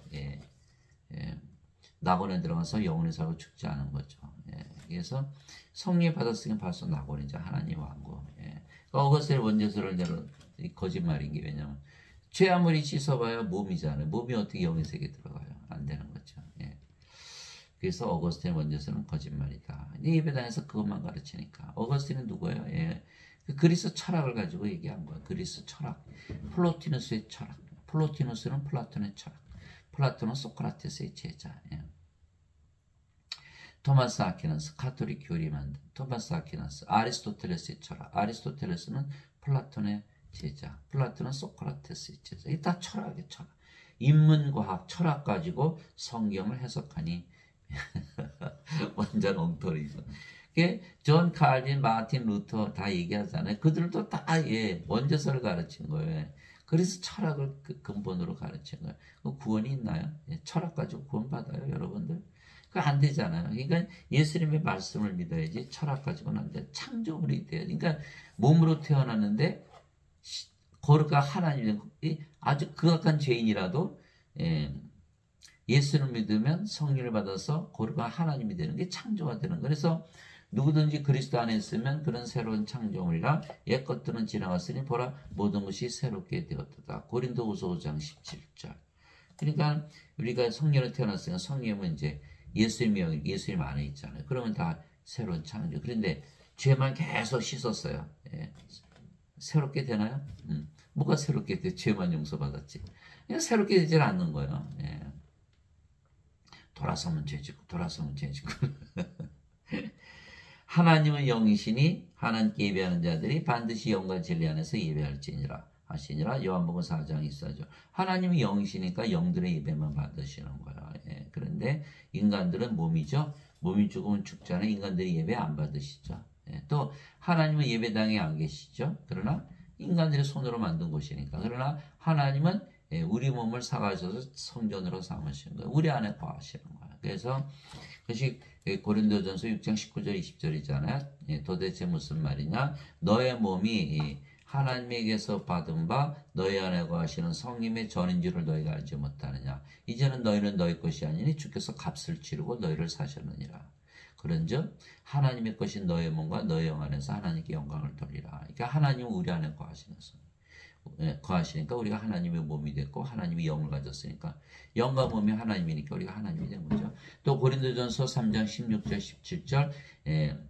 낙원에 들어가서 영원히 살고 죽지 않은 거죠. 예. 그래서 성령 받았으니 벌써 낙원이죠. 하나님 왕국. 예. 그러니까 어거스틴 원죄서를 내로 거짓말인 게 왜냐면 죄 아무리 씻어봐야 몸이잖아요. 몸이 어떻게 영의 세계에 들어가요? 안 되는 거죠. 예. 그래서 어거스틴 원죄서는 거짓말이다. 예배당에서 그것만 가르치니까. 어거스틴은 누구예요? 예. 그 그리스 철학을 가지고 얘기한 거예요. 그리스 철학. 플로티누스의 철학. 플로티누스는 플라톤의 철학. 플라톤은 소크라테스의 제자. 예. 토마스 아퀴나스, 카톨릭 교리 만든 토마스 아퀴나스, 아리스토텔레스의 철학. 아리스토텔레스는 플라톤의 제자. 플라톤은 소크라테스의 제자. 이게 다 철학이에요. 철학. 인문과학, 철학 가지고 성경을 해석하니 완전 엉터리죠. 존 칼빈, 마틴 루터 다 얘기하잖아요. 그들도 다 원죄서를 가르친 거예요. 그래서 철학을 근본으로 가르친 거예요. 구원이 있나요? 철학 가지고 구원 받아요, 여러분들? 그거 안 되잖아요. 그러니까 예수님의 말씀을 믿어야지 철학 가지고는 안 돼요. 창조물이 돼요. 그러니까 몸으로 태어났는데 거룩한 하나님, 아주 극악한 죄인이라도 예수를 믿으면 성령을 받아서 거룩한 하나님이 되는 게 창조가 되는 거예요. 그래서 누구든지 그리스도 안에 있으면 그런 새로운 창조물이라 옛 것들은 지나갔으니 보라 모든 것이 새롭게 되었다. 고린도후서 5장 17절. 그러니까 우리가 성령을 태어났으니까 성령은 이제 예수님 안에 있잖아요. 그러면 다 새로운 창조. 그런데 죄만 계속 씻었어요. 예. 새롭게 되나요? 뭐가 새롭게 돼? 죄만 용서받았지. 그냥 새롭게 되질 않는 거예요. 예. 돌아서면 죄짓고 돌아서면 죄짓고. 하나님은 영이시니 하나님께 예배하는 자들이 반드시 영과 진리 안에서 예배할지니라 하시니라. 요한복음 4장 24절. 하나님이 영이시니까 영들의 예배만 받으시는 거야. 예. 그런데 인간들은 몸이죠. 몸이 죽으면 죽잖아요. 인간들이 예배 안 받으시죠. 예. 또 하나님은 예배당에 안 계시죠. 그러나 인간들이 손으로 만든 곳이니까. 그러나 하나님은 우리 몸을 사가셔서 성전으로 삼으시는 거예요. 우리 안에 거하시는 거예요. 그래서 그것이 고린도전서 6장 19절 20절이잖아요. 도대체 무슨 말이냐? 너의 몸이 하나님에게서 받은 바 너희 안에 거하시는 성님의 전인 줄을 너희가 알지 못하느냐? 이제는 너희는 너희 것이 아니니 주께서 값을 치르고 너희를 사셨느니라. 그런즉 하나님의 것인 너의 몸과 너의 영 안에서 하나님께 영광을 돌리라. 그러니까 하나님은 우리 안에 거하시니까 우리가 하나님의 몸이 됐고 하나님이 영을 가졌으니까 영과 몸이 하나님이니까 우리가 하나님이 된 거죠. 또 고린도전서 3장 16절 17절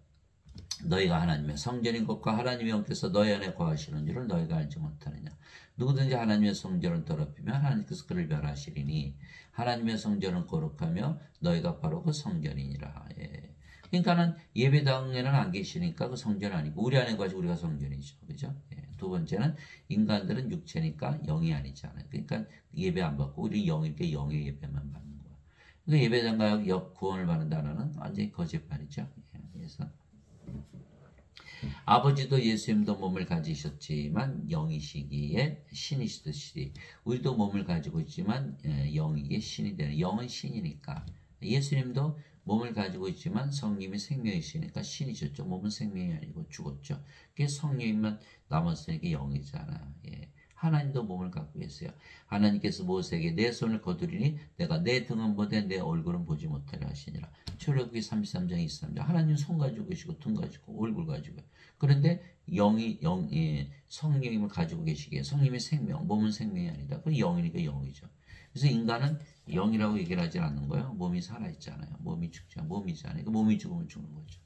너희가 하나님의 성전인 것과 하나님의 영께서 너희 안에 거하시는 줄을 너희가 알지 못하느냐. 누구든지 하나님의 성전을 더럽히면 하나님께서 그를 멸하시리니 하나님의 성전은 거룩하며 너희가 바로 그 성전이니라. 예. 그러니까는 예배당에는 안 계시니까 그 성전 아니고 우리 안에 가지고 우리가 성전이죠. 그죠? 예. 두 번째는 인간들은 육체니까 영이 아니잖아요. 그러니까 예배 안 받고 우리 영이니까 영의 예배만 받는 거야. 그러니까 예배당 가서 구원을 받는다는 완전히 거짓말이죠. 예. 그래서 아버지도 예수님도 몸을 가지셨지만 영이시기에 신이시듯이 우리도 몸을 가지고 있지만 영이기에 신이 되는, 영은 신이니까 예수님도 몸을 가지고 있지만 성님이 생명이시니까 신이셨죠. 몸은 생명이 아니고 죽었죠. 그게 성령만 남았으니까 영이잖아. 예. 하나님도 몸을 갖고 계세요. 하나님께서 모세에게 내 손을 거두리니 내가 내 등은 보되 내 얼굴은 보지 못하려 하시니라. 출애굽기 33장 23장. 하나님 손 가지고 계시고 등 가지고 얼굴 가지고. 그런데 성령님을 가지고 계시기에 성님의 생명, 몸은 생명이 아니다. 그 영이니까 영이죠. 그래서 인간은 영이라고 얘기를 하지 않는 거예요. 몸이 살아있잖아요. 몸이 죽지 않아요. 몸이잖아요. 그 몸이 죽으면 죽는 거죠.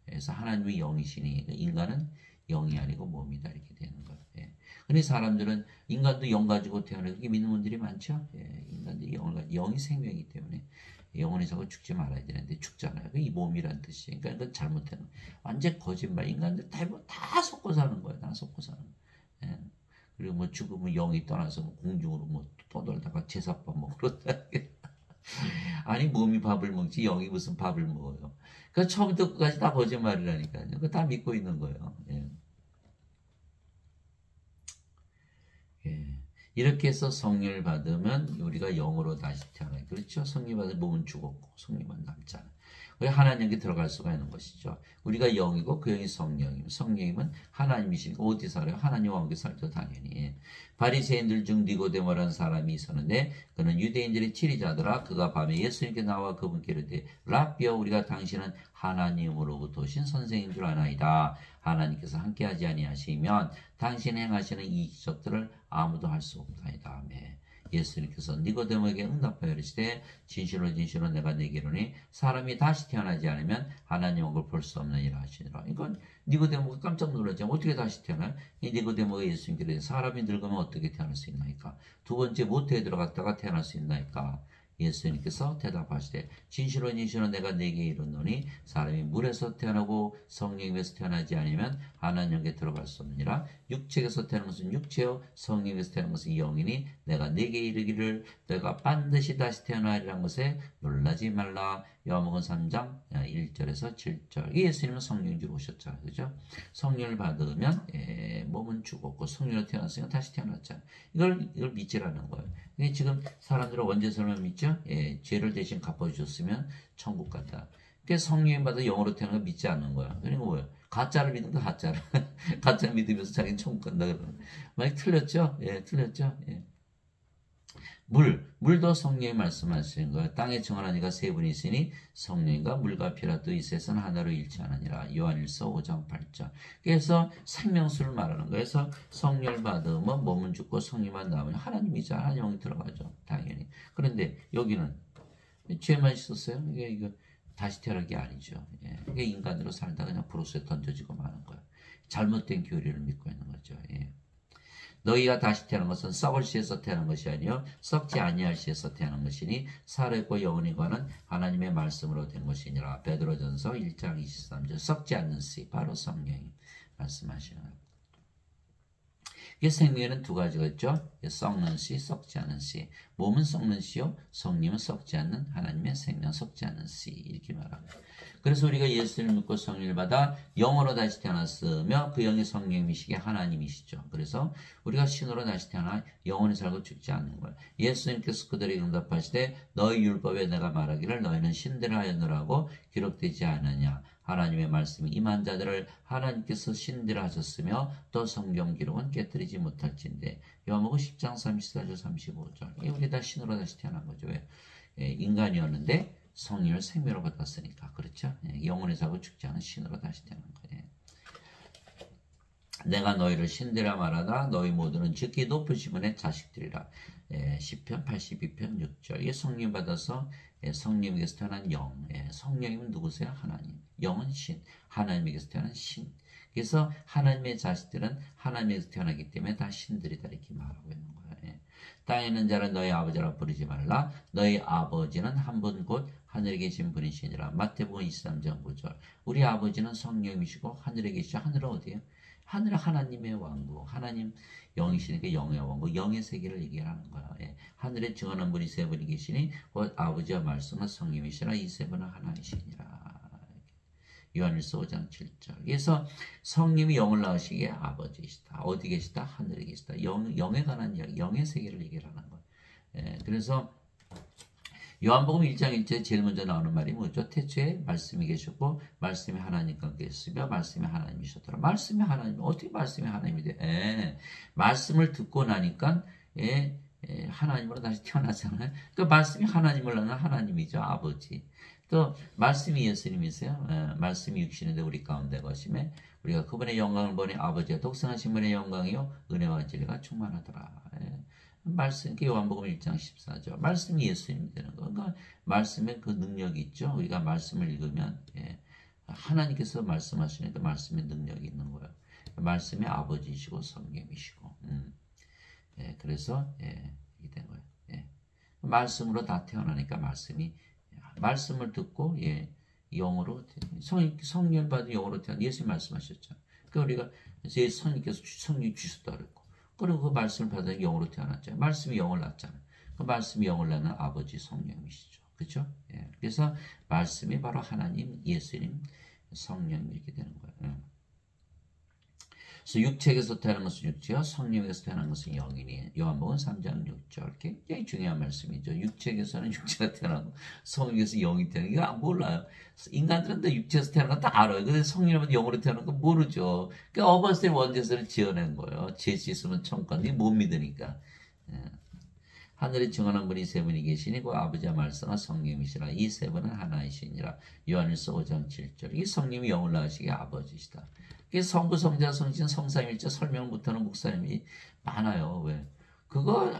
그래서 하나님이 영이시니 인간은 영이 아니고 몸이다 이렇게 되는 거예요. 예. 근데 사람들은 인간도 영 가지고 태어나는 그렇게 믿는 분들이 많죠. 예, 인간도 영이 생명이기 때문에 영혼이 자꾸 죽지 말아야 되는데 죽잖아요. 이 몸이란 뜻이. 그러니까 그건 잘못된 거. 완전 거짓말. 인간들 다 속고 사는 거예요. 다 속고 사는 거예요. 예. 그리고 뭐 죽으면 영이 떠나서 뭐 공중으로 뭐 떠돌다가 제사밥 먹고 그런다. 아니 몸이 밥을 먹지 영이 무슨 밥을 먹어요. 그 처음부터 끝까지 다 거짓말이라니까요. 그거 다 믿고 있는 거예요. 예. 예. 이렇게 해서 성령을 받으면 우리가 영으로 다시 태어나요. 그렇죠? 성령 받으면 몸은 죽었고 성령만 남잖아요. 우리 하나님께 들어갈 수가 있는 것이죠. 우리가 영이고 그 영이 성령이면 성령이면 하나님이시니까 어디 살아요? 하나님 왕국에 살죠 당연히. 바리새인들 중 니고데모라는 사람이 있었는데 그는 유대인들의 치리자더라. 그가 밤에 예수님께 나와 그분께 이르되 라비여 우리가 당신은 하나님으로부터 오신 선생인 줄 아나이다. 하나님께서 함께하지 아니하시면 당신이 행하시는 이 기적들을 아무도 할 수 없다이다. 아멘. 예수님께서 니고데모에게 응답하여 이르시되 진실로 진실로 내가 네게 이르노니 사람이 다시 태어나지 않으면 하나님 왕국을 볼 수 없느니라 하시니라. 이건 니고데모가 깜짝 놀랐죠. 어떻게 다시 태어나요? 이 니고데모가 예수님께 이르되 사람이 늙으면 어떻게 태어날 수 있나이까? 두 번째 모태에 들어갔다가 태어날 수 있나이까? 예수님께서 대답하시되 진실로 진실로 내가 네게 이르노니 사람이 물에서 태어나고 성령에서 태어나지 않으면 하나님께 들어갈 수 없느니라. 육체에서 태어난 것은 육체요 성령에서 태어난 것은 영이니 내가 네게 이르기를 내가 반드시 다시 태어나리라는 것에 놀라지 말라. 요한복음 3장 1절에서 7절. 예수님은 성령인 줄 오셨잖아요. 그죠? 성령을 받으면 몸은 죽었고 성령으로 태어났으니까 다시 태어났잖아요. 이걸 믿지라는 거예요. 근데 지금 사람들은 원죄설만 믿죠? 예, 죄를 대신 갚아주셨으면 천국 갔다. 그게 성령 받아 영으로 태어난 거 믿지 않는 거야. 그러니까 뭐예요? 가짜를 믿는 거 가짜를. 가짜 믿으면서 자기는 천국 간다 그러는. 만약 틀렸죠? 예, 틀렸죠? 예. 물도 성령이 말씀하시는 거예요. 땅에 정한 이가 세 분이 있으니 성령과 물과 피라 또 이 셋은 하나로 일치하느니라. 요한일서 5장 8절. 그래서 생명수를 말하는 거예요. 그래서 성령을 받으면 몸은 죽고 성령만 나오면 하나님이자 하나님 영이 들어가죠. 당연히. 그런데 여기는 죄만 있었어요. 이게 다시 태어난 게 아니죠. 예. 이게 인간으로 살다가 그냥 브로스에 던져지고 마는 거예요. 잘못된 교리를 믿고 있는 거죠. 예. 너희가 다시 태어난 것은 썩을 씨에서 태어난 것이 아니요 썩지 아니할 씨에서 태어난 것이니 살아있고 영원히 관한 하나님의 말씀으로 된 것이니라. 베드로전서 1장 23절. 썩지 않는 씨 바로 성령이 말씀하시는 거예요. 이게 생명에는 두 가지가 있죠. 썩는 씨, 썩지 않은 씨. 몸은 썩는 씨요 성령은 썩지 않는 하나님의 생명, 썩지 않는 씨 이렇게 말합니다. 그래서 우리가 예수를 믿고 성령을 받아 영으로 다시 태어났으며 그 영이 성령이시기에 하나님이시죠. 그래서 우리가 신으로 다시 태어나 영원히 살고 죽지 않는 거예요. 예수님께서 그들에게 응답하시되 너희 율법에 내가 말하기를 너희는 신들을 하였느라고 기록되지 않느냐. 하나님의 말씀이 임한 자들을 하나님께서 신들을 하셨으며 또 성경 기록은 깨뜨리지 못할진대. 요한복음 10장 34절 35절. 우리 다 신으로 다시 태어난 거죠. 왜? 인간이었는데 성령을 생명으로 받았으니까. 그렇죠? 영원히 살고 죽지 않은 신으로 다시 태어난 거예요. 내가 너희를 신들아 말하다 너희 모두는 즉기 높으신 분의 자식들이라. 시편 82편 6절. 이게 성령 받아서 성령에게서 태어난 영. 성령이면 누구세요? 하나님. 영은 신. 하나님에게서 태어난 신. 그래서 하나님의 자식들은 하나님에게서 태어나기 때문에 다 신들이다 이렇게 말하고 있는 거예요. 땅에 있는 자를 너희 아버지라 부르지 말라. 너희 아버지는 한 분 곧 하늘에 계신 분이시니라. 마태복음 23장 9절. 우리 아버지는 성령이시고 하늘에 계시죠. 하늘은 어디예요? 하늘은 하나님의 왕국. 하나님 영이시니까 영의 왕국, 영의 세계를 얘기하는 거야. 하늘에 증언한 분이 세 분이 계시니 곧 아버지와 말씀은 성령이시라. 이 세 분은 하나이시니라. 요한일서 5장 7절. 그래서 성령이 영을 낳으시기에 아버지이시다. 어디 계시다? 하늘에 계시다. 영에 관한 이야기, 영의 세계를 얘기하는 거예요. 그래서 요한복음 1장 1절에 제일 먼저 나오는 말이 뭐죠? 태초에 말씀이 계셨고 말씀이 하나님과 함께 있으며 말씀이 하나님이셨더라. 말씀이 하나님, 어떻게 말씀이 하나님이 돼? 말씀을 듣고 나니까 하나님으로 다시 태어나잖아요. 그 말씀이 하나님을 낳는 하나님이죠. 아버지. 또 말씀이 예수님이세요. 말씀이 육신인데 우리 가운데 거심에 우리가 그분의 영광을 보니 아버지가 독생하신 분의 영광이요 은혜와 진리가 충만하더라. 말씀, 요한복음 1장 14절. 말씀이 예수님이 되는 거. 그러니까 말씀에 그 능력이 있죠. 우리가 말씀을 읽으면 하나님께서 말씀하시니까 말씀의 능력이 있는 거예요. 말씀이 아버지이시고 성령이시고. 예, 그래서 이게 된 거예요. 예. 말씀으로 다 태어나니까 말씀을 듣고 영으로 성령 받은 영으로 태어나 예수님 말씀하셨죠. 그러니까 우리가 제 성령께서 성령 주셨다 그랬고 그리고 그 말씀을 받아 영으로 태어났잖아요. 말씀이 영을 낳잖아요. 그 말씀이 영을 낳는 아버지 성령이시죠. 그렇죠? 예. 그래서 말씀이 바로 하나님, 예수님, 성령 이렇게 되는 거예요. 그래서 육체에서 태어난 것은 육체요, 성령에서 태어난 것은 영이니. 요한복음 3장 6절. 굉장히 중요한 말씀이죠. 육체에서는 육체가 태어나고 성령에서 영이 태어나는 게 몰라요. 인간들은 다 육체에서 태어난 거 다 알아요. 근데 성령은 영으로 태어난 거 모르죠. 그러니까 어거스틴 원죄서를 지어낸 거예요. 죄수 있으면 천국간데 못 믿으니까. 하늘에 증언한 분이 세 분이 계시니 그 아버지와 말씀과 성령이시라. 이 세 분은 하나이시니라. 요한일서 5장 7절. 이 성령이 영을 낳으시기에 아버지시다. 성부, 성자, 성신, 성삼일체 설명을 못하는 목사님이 많아요. 왜? 그거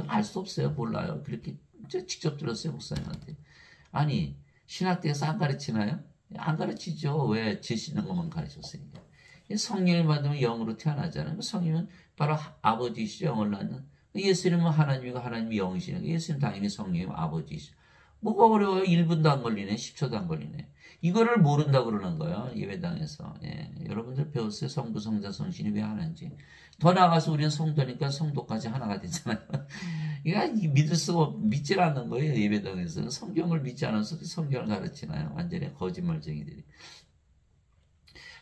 알 수 없어요. 몰라요. 그렇게 직접 들었어요. 목사님한테. 아니 신학대에서 안 가르치나요? 안 가르치죠. 왜? 지시는 것만 가르쳤으니까. 성령을 받으면 영으로 태어나잖아요. 성령은 바로 아버지시죠. 영을 낳는. 예수님은 하나님이고 하나님이 영이시니까 예수님 당연히 성령이면 아버지시죠. 뭐가 어려워요? 1분도 안 걸리네. 10초도 안 걸리네. 이거를 모른다 그러는 거예요. 예배당에서. 여러분들 배웠어요. 성부, 성자, 성신이 왜 하나인지. 더 나아가서 우리는 성도니까 성도까지 하나가 되잖아요. 이거 믿질 않는 거예요. 예배당에서는. 성경을 믿지 않아서 성경을 가르치나요? 완전히 거짓말쟁이들이.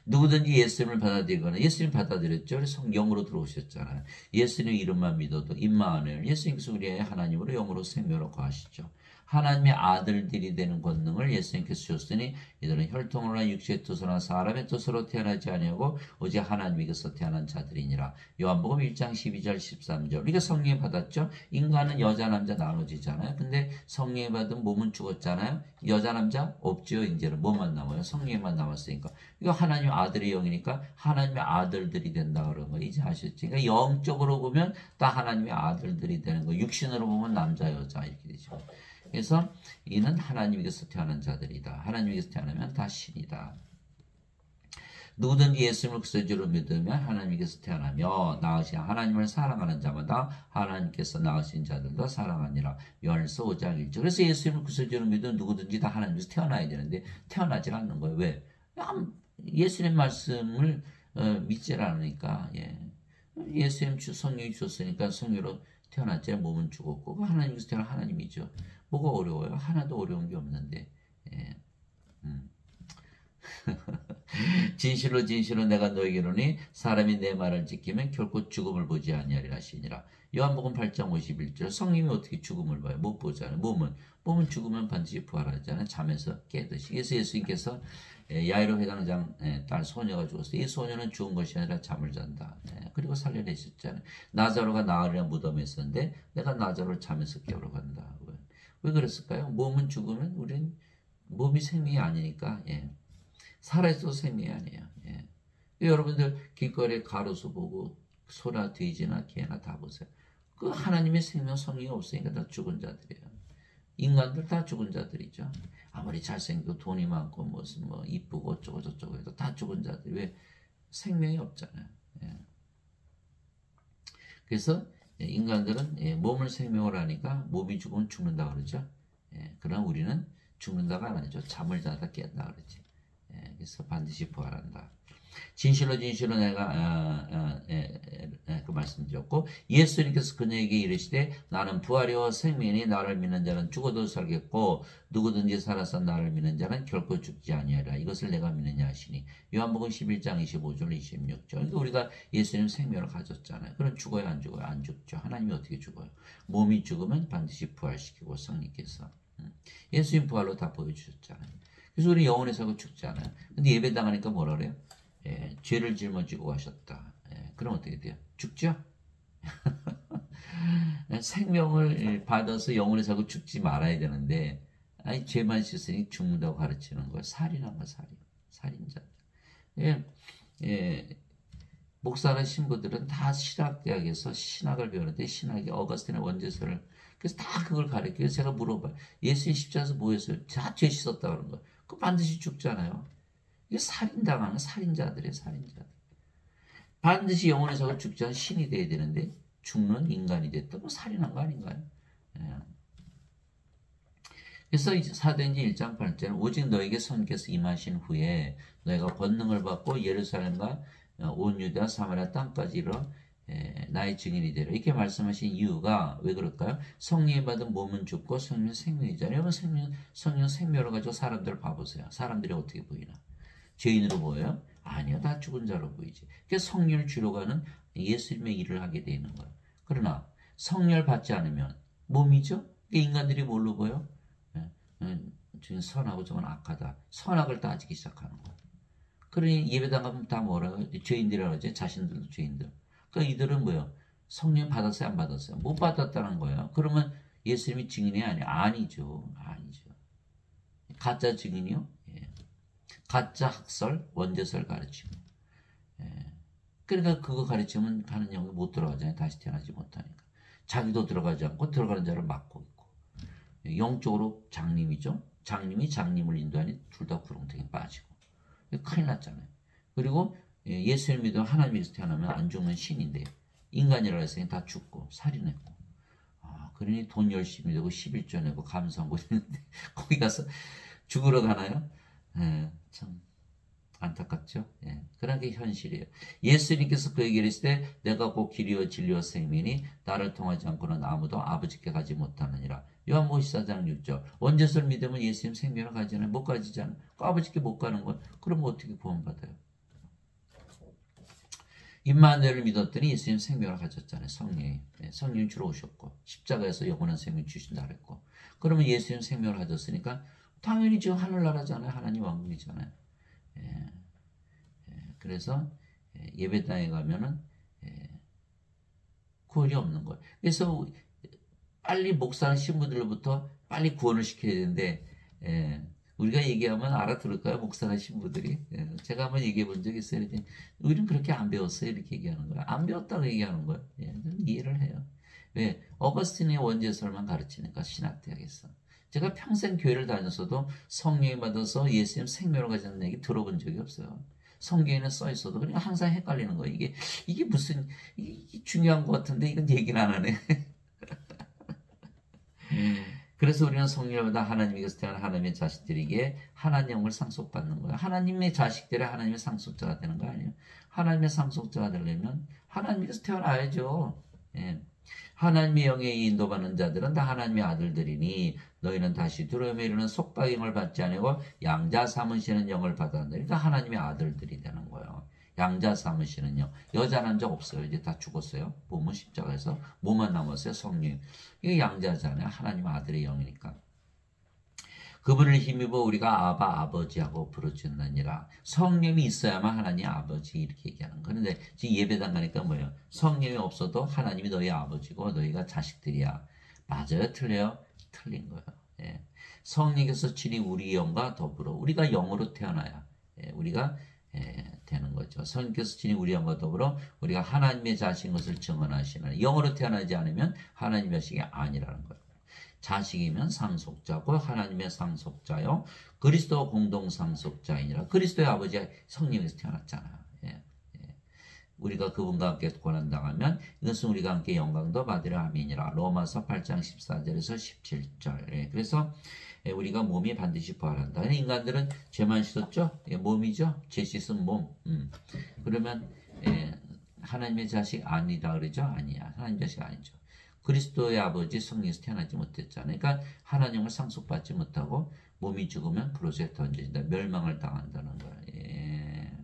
누구든지 예수님을 받아들이거나 예수님 받아들였죠. 성령으로 들어오셨잖아요. 예수님 이름만 믿어도 임마누엘 예수님께서 우리의 하나님으로 영으로 생명으로 거하시죠. 하나님의 아들들이 되는 권능을 예수님께서 주셨으니 이들은 혈통으로나 육체의 뜻으로나 사람의 뜻으로 태어나지 아니하고 오직 하나님께서 태어난 자들이니라. 요한복음 1장 12절 13절. 우리가 성령이 받았죠. 인간은 여자 남자 나눠지잖아요. 근데 성령이 받은 몸은 죽었잖아요. 여자 남자 없지요. 이제는 뭐만 남아요? 성령만 남았으니까. 이거 하나님 아들의 영이니까 하나님의 아들들이 된다 그런 거 이제 아셨지? 그러니까 영적으로 보면 다 하나님의 아들들이 되는 거. 육신으로 보면 남자 여자 이렇게 되죠. 그래서 이는 하나님께서 태어난 자들이다. 하나님께서 태어나면 다 신이다. 누구든지 예수님을 구세주로 믿으면 하나님께서 태어나며 낳으신 하나님을 사랑하는 자마다 하나님께서 낳으신 자들도 사랑하니라. 요한일서 5장 1절. 그래서 예수님을 구세주로 믿으면 누구든지 다 하나님께서 태어나야 되는데 태어나지 않는 거예요. 왜? 예수님 말씀을 믿지 않으니까. 예수님 성령이 주셨으니까 성령으로 태어났지. 몸은 죽었고 하나님께서 태어난 하나님이죠. 뭐가 어려워요? 하나도 어려운 게 없는데. 진실로 진실로 내가 너에게 이르노니 사람이 내 말을 지키면 결코 죽음을 보지 아니하리라 하시니라. 요한복음 8장 51절. 성령이 어떻게 죽음을 봐요? 못 보잖아요. 몸은 죽으면 반드시 부활하잖아요. 잠에서 깨듯이. 그래서 예수님께서 야이로 회당장 딸 소녀가 죽었어요. 이 소녀는 죽은 것이 아니라 잠을 잔다. 그리고 살려내셨잖아요. 나자로가 나으리라 무덤에 있었는데 내가 나자로를 잠에서 깨우러 간다. 왜 그랬을까요? 몸은 죽으면 우린 몸이 생명이 아니니까. 살아있어도 생명이 아니에요. 여러분들 길거리에 가로수 보고 소나 돼지나 개나 다 보세요. 그 하나님의 생명 성령이 없으니까 다 죽은 자들이에요. 인간들 다 죽은 자들이죠. 아무리 잘생기고 돈이 많고 무슨 이쁘고 어쩌고 저쩌고 해도 다 죽은 자들. 왜? 생명이 없잖아요. 그래서 인간들은 몸을 생명으로 하니까 몸이 죽으면 죽는다 그러죠. 그러나 우리는 죽는다가 아니죠. 잠을 자다 깬다 그러지. 그래서 반드시 부활한다. 진실로 진실로 내가 그 말씀드렸고 예수님께서 그녀에게 이르시되 나는 부활이요 생명이니 나를 믿는 자는 죽어도 살겠고 누구든지 살아서 나를 믿는 자는 결코 죽지 아니하리라. 이것을 내가 믿느냐 하시니. 요한복음 11장 25절 26절. 그러니까 우리가 예수님 생명을 가졌잖아요. 그럼 죽어요 안 죽어요? 안 죽죠. 하나님이 어떻게 죽어요? 몸이 죽으면 반드시 부활시키고 성령께서 예수님 부활로 다 보여주셨잖아요. 그래서 우리 영혼에 살고 죽지 않아요. 근데 예배 당하니까 뭐라 그래요? 죄를 짊어지고 가셨다. 그럼 어떻게 돼요? 죽죠? 생명을 받아서 영혼에 살고 죽지 말아야 되는데 죄만 씻으니 죽는다고 가르치는 거예요. 살인한 거 살인자. 목사나 신부들은 다 신학대학에서 신학을 배우는데 신학이 어거스틴의 원죄서를 그래서 다 그걸 가르쳐요. 제가 물어봐요. 예수님 십자가에서 뭐 했어요? 다 죄 씻었다 그런 거예요. 그 반드시 죽잖아요. 이게 살인당하는 살인자들이에요. 살인자들. 반드시 영혼에서 죽지 않은 신이 돼야 되는데 죽는 인간이 됐다. 뭐 살인한 거 아닌가요? 예. 그래서 사도행전 1장 8절은 오직 너에게 성령께서 임하신 후에 너희가 권능을 받고 예루살렘과 온 유다 사마리아 땅까지 이르러 나의 증인이 되라. 이렇게 말씀하신 이유가 왜 그럴까요? 성령이 받은 몸은 죽고 성령은 생명이잖아요. 여러분 성령 생명을 가지고 사람들을 봐보세요. 사람들이 어떻게 보이나? 죄인으로 보여요? 아니요. 다 죽은 자로 보이지. 그래서 성령을 주로 가는 예수님의 일을 하게 되는 거예요. 그러나 성령을 받지 않으면 몸이죠? 인간들이 뭘로 보여? 지금 선하고 저건 악하다. 선악을 따지기 시작하는 거예요. 그러니 예배당 가면 다 뭐라고? 죄인들이라고 하죠. 자신들도 죄인들. 그러니까 이들은 뭐예요? 성령 받았어요? 안 받았어요? 못 받았다는 거예요. 그러면 예수님이 증인이 아니에요? 아니죠. 아니죠. 가짜 증인이요? 예. 가짜 학설, 원죄설 가르치고. 예. 그러니까 그거 가르치면 가는 영역에 못 들어가잖아요. 다시 태어나지 못하니까. 자기도 들어가지 않고 들어가는 자를 막고 있고. 영적으로 장님이죠. 장님이 장님을 인도하니 둘 다 구렁텅이에 빠지고. 큰일 났잖아요. 그리고 예수를 믿으면 하나님에서 태어나면 안 죽는 신인데 인간이라고 해서 다 죽고 살인했고. 그러니 돈 열심히 내고 11조 내고 감사하고 있는데 거기 가서 죽으러 가나요? 참 안타깝죠. 그런 게 현실이에요. 예수님께서 그에게 이르시되 내가 곧 길이요 진리요 생명이니 나를 통하지 않고는 아무도 아버지께 가지 못하느니라. 요한복음 14장 6절. 원죄를 믿으면 예수님 생명을 가지는 못 가지잖아요. 아버지께 못 가는 건 그럼 어떻게 구원받아요? 임마누엘을 믿었더니 예수님 생명을 가졌잖아요. 성령이. 성령이 주로 오셨고 십자가에서 영원한 생명 주신다 그랬고. 그러면 예수님 생명을 가졌으니까 당연히 지금 하늘나라잖아요. 하나님 왕국이잖아요. 그래서 예배당에 가면은 구원이 없는 거예요. 그래서 빨리 목사나 신부들로부터 빨리 구원을 시켜야 되는데 우리가 얘기하면 알아들을까요? 목사나 신부들이. 제가 한번 얘기해 본 적이 있어요. 우리는 그렇게 안 배웠어요. 이렇게 얘기하는 거예요. 안 배웠다고 얘기하는 거예요. 이해를 해요. 왜? 어거스틴의 원죄설만 가르치니까 신학대학에서. 제가 평생 교회를 다녔어도 성령이 받아서 예수님 생명을 가지는 얘기 들어본 적이 없어요. 성경에는 써 있어도 그러니까 항상 헷갈리는 거예요. 이게 무슨 이게 중요한 것 같은데 이건 얘기를 안 하네. 그래서 우리는 성령을 받아 하나님께서 태어난 하나님의 자식들에게 하나님을 상속받는 거예요. 하나님의 자식들이 하나님의 상속자가 되는 거 아니에요. 하나님의 상속자가 되려면 하나님께서 태어나야죠. 하나님의 영에 인도받는 자들은 다 하나님의 아들들이니 너희는 다시 두려움에 이르는 속박임을 받지 아니고 양자 삼으시는 영을 받았느니라. 그러니까 하나님의 아들들이 되는 거예요. 양자 삼으시는 영. 여자 남자 없어요. 이제 다 죽었어요. 몸은 십자가에서 몸만 남았어요. 성령. 이게 양자잖아요. 하나님 아들의 영이니까. 그분을 힘입어 우리가 아바 아버지하고 부르짖느니라. 성령이 있어야만 하나님 아버지 이렇게 얘기하는 거예요. 그런데 지금 예배당 가니까 뭐예요? 성령이 없어도 하나님이 너희 아버지고 너희가 자식들이야. 맞아요? 틀려요? 틀린 거예요. 성령께서 친히 우리 영과 더불어 우리가 영으로 태어나야 우리가 되는 거죠. 성령께서 친히 우리 영과 더불어 우리가 하나님의 자식인 것을 증언하시는 영으로 태어나지 않으면 하나님의 자식이 아니라는 거예요. 자식이면 상속자고 하나님의 상속자요. 그리스도 공동 상속자이니라. 그리스도의 아버지가 성령에서 태어났잖아. 우리가 그분과 함께 고난당하면 이것은 우리가 함께 영광도 받으려 함이니라. 로마서 8장 14절에서 17절. 그래서 우리가 몸이 반드시 부활한다. 인간들은 죄만 씻었죠? 몸이죠? 죄 씻은 몸. 그러면 하나님의 자식 아니라 그러죠? 아니야. 하나님의 자식 아니죠. 그리스도의 아버지 성령에서 태어나지 못했잖아요. 그러니까 하나님을 상속받지 못하고 몸이 죽으면 그로스에 던져진다. 멸망을 당한다는 거예요.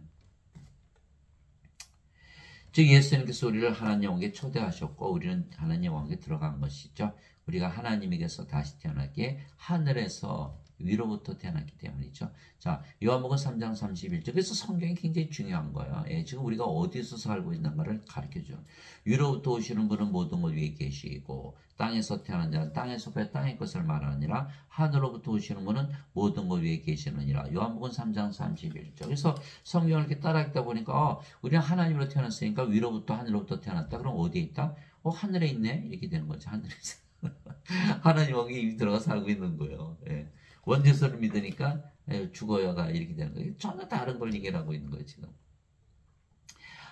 즉 예수님께서 우리를 하나님 왕국에 초대하셨고 우리는 하나님 왕국에 들어간 것이죠. 우리가 하나님에게서 다시 태어나기에 하늘에서 위로부터 태어났기 때문이죠. 자, 요한복음 3장 31절. 그래서 성경이 굉장히 중요한 거예요. 지금 우리가 어디서 살고 있는가를 가르쳐줘요. 위로부터 오시는 분은 모든 것 위에 계시고 땅에서 태어난 자는 땅에 속해 땅의 것을 말하느니라. 하늘로부터 오시는 분은 모든 것 위에 계시느니라. 요한복음 3장 31절. 그래서 성경을 이렇게 따라했다 보니까 우리는 하나님으로 태어났으니까 위로부터 하늘로부터 태어났다. 그럼 어디에 있다? 하늘에 있네? 이렇게 되는 거죠. 하늘에서. 하나님 왕국에 이미 들어가 살고 있는 거예요. 원죄설을 믿으니까 죽어야가 이렇게 되는 거예요. 전혀 다른 걸 얘기하고 있는 거예요, 지금.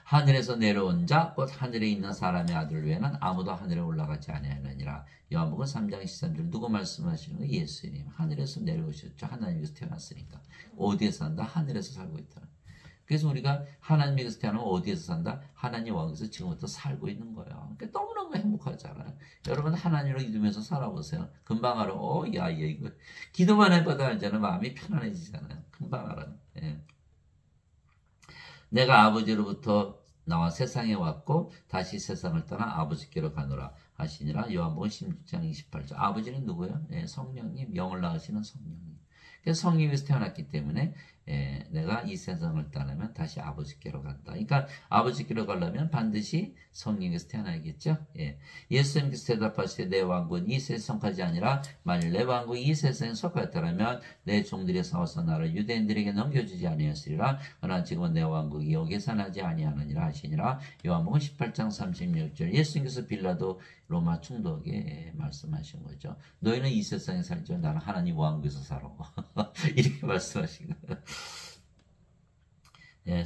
하늘에서 내려온 자 곧 하늘에 있는 사람의 아들 외에는 아무도 하늘에 올라가지 아니하느니라. 요한복음 3장 13절 누구 말씀하시는 거예요? 예수님. 하늘에서 내려오셨죠. 하나님께서 태어났으니까. 어디에서 산다? 하늘에서 살고 있다. 그래서 우리가 하나님께서 태어나면 어디에서 산다? 하나님 왕에서 지금부터 살고 있는 거예요. 그러니까 너무너무 행복하잖아요. 여러분 하나님을 믿으면서 살아보세요. 금방 알아. 야, 이거 기도만 해봐도 알잖아요. 마음이 편안해지잖아요. 금방 알아요. 예. 내가 아버지로부터 나와 세상에 왔고 다시 세상을 떠나 아버지께로 가노라 하시니라. 요한복음 16장 28절. 아버지는 누구예요? 예, 성령님, 영을 낳으시는 성령님. 그래서 성령에서 태어났기 때문에 내가 이 세상을 떠나면 다시 아버지께로 간다. 그러니까 아버지께로 가려면 반드시 성령에서 태어나야겠죠. 예수님께서 대답하시되 내 왕국은 이 세상까지 아니라 만일 내 왕국이 이 세상에 속하였더라면 내 종들이 싸워서 나를 유대인들에게 넘겨주지 아니하였으리라. 그러나 지금은 내 왕국이 여기서 나지 아니하느니라 하시니라. 요한복음 18장 36절. 예수님께서 빌라도 로마 총독에게 말씀하신 거죠. 너희는 이 세상에 살지만 나는 하나님 왕국에서 살아. 이렇게 말씀하신 거예요.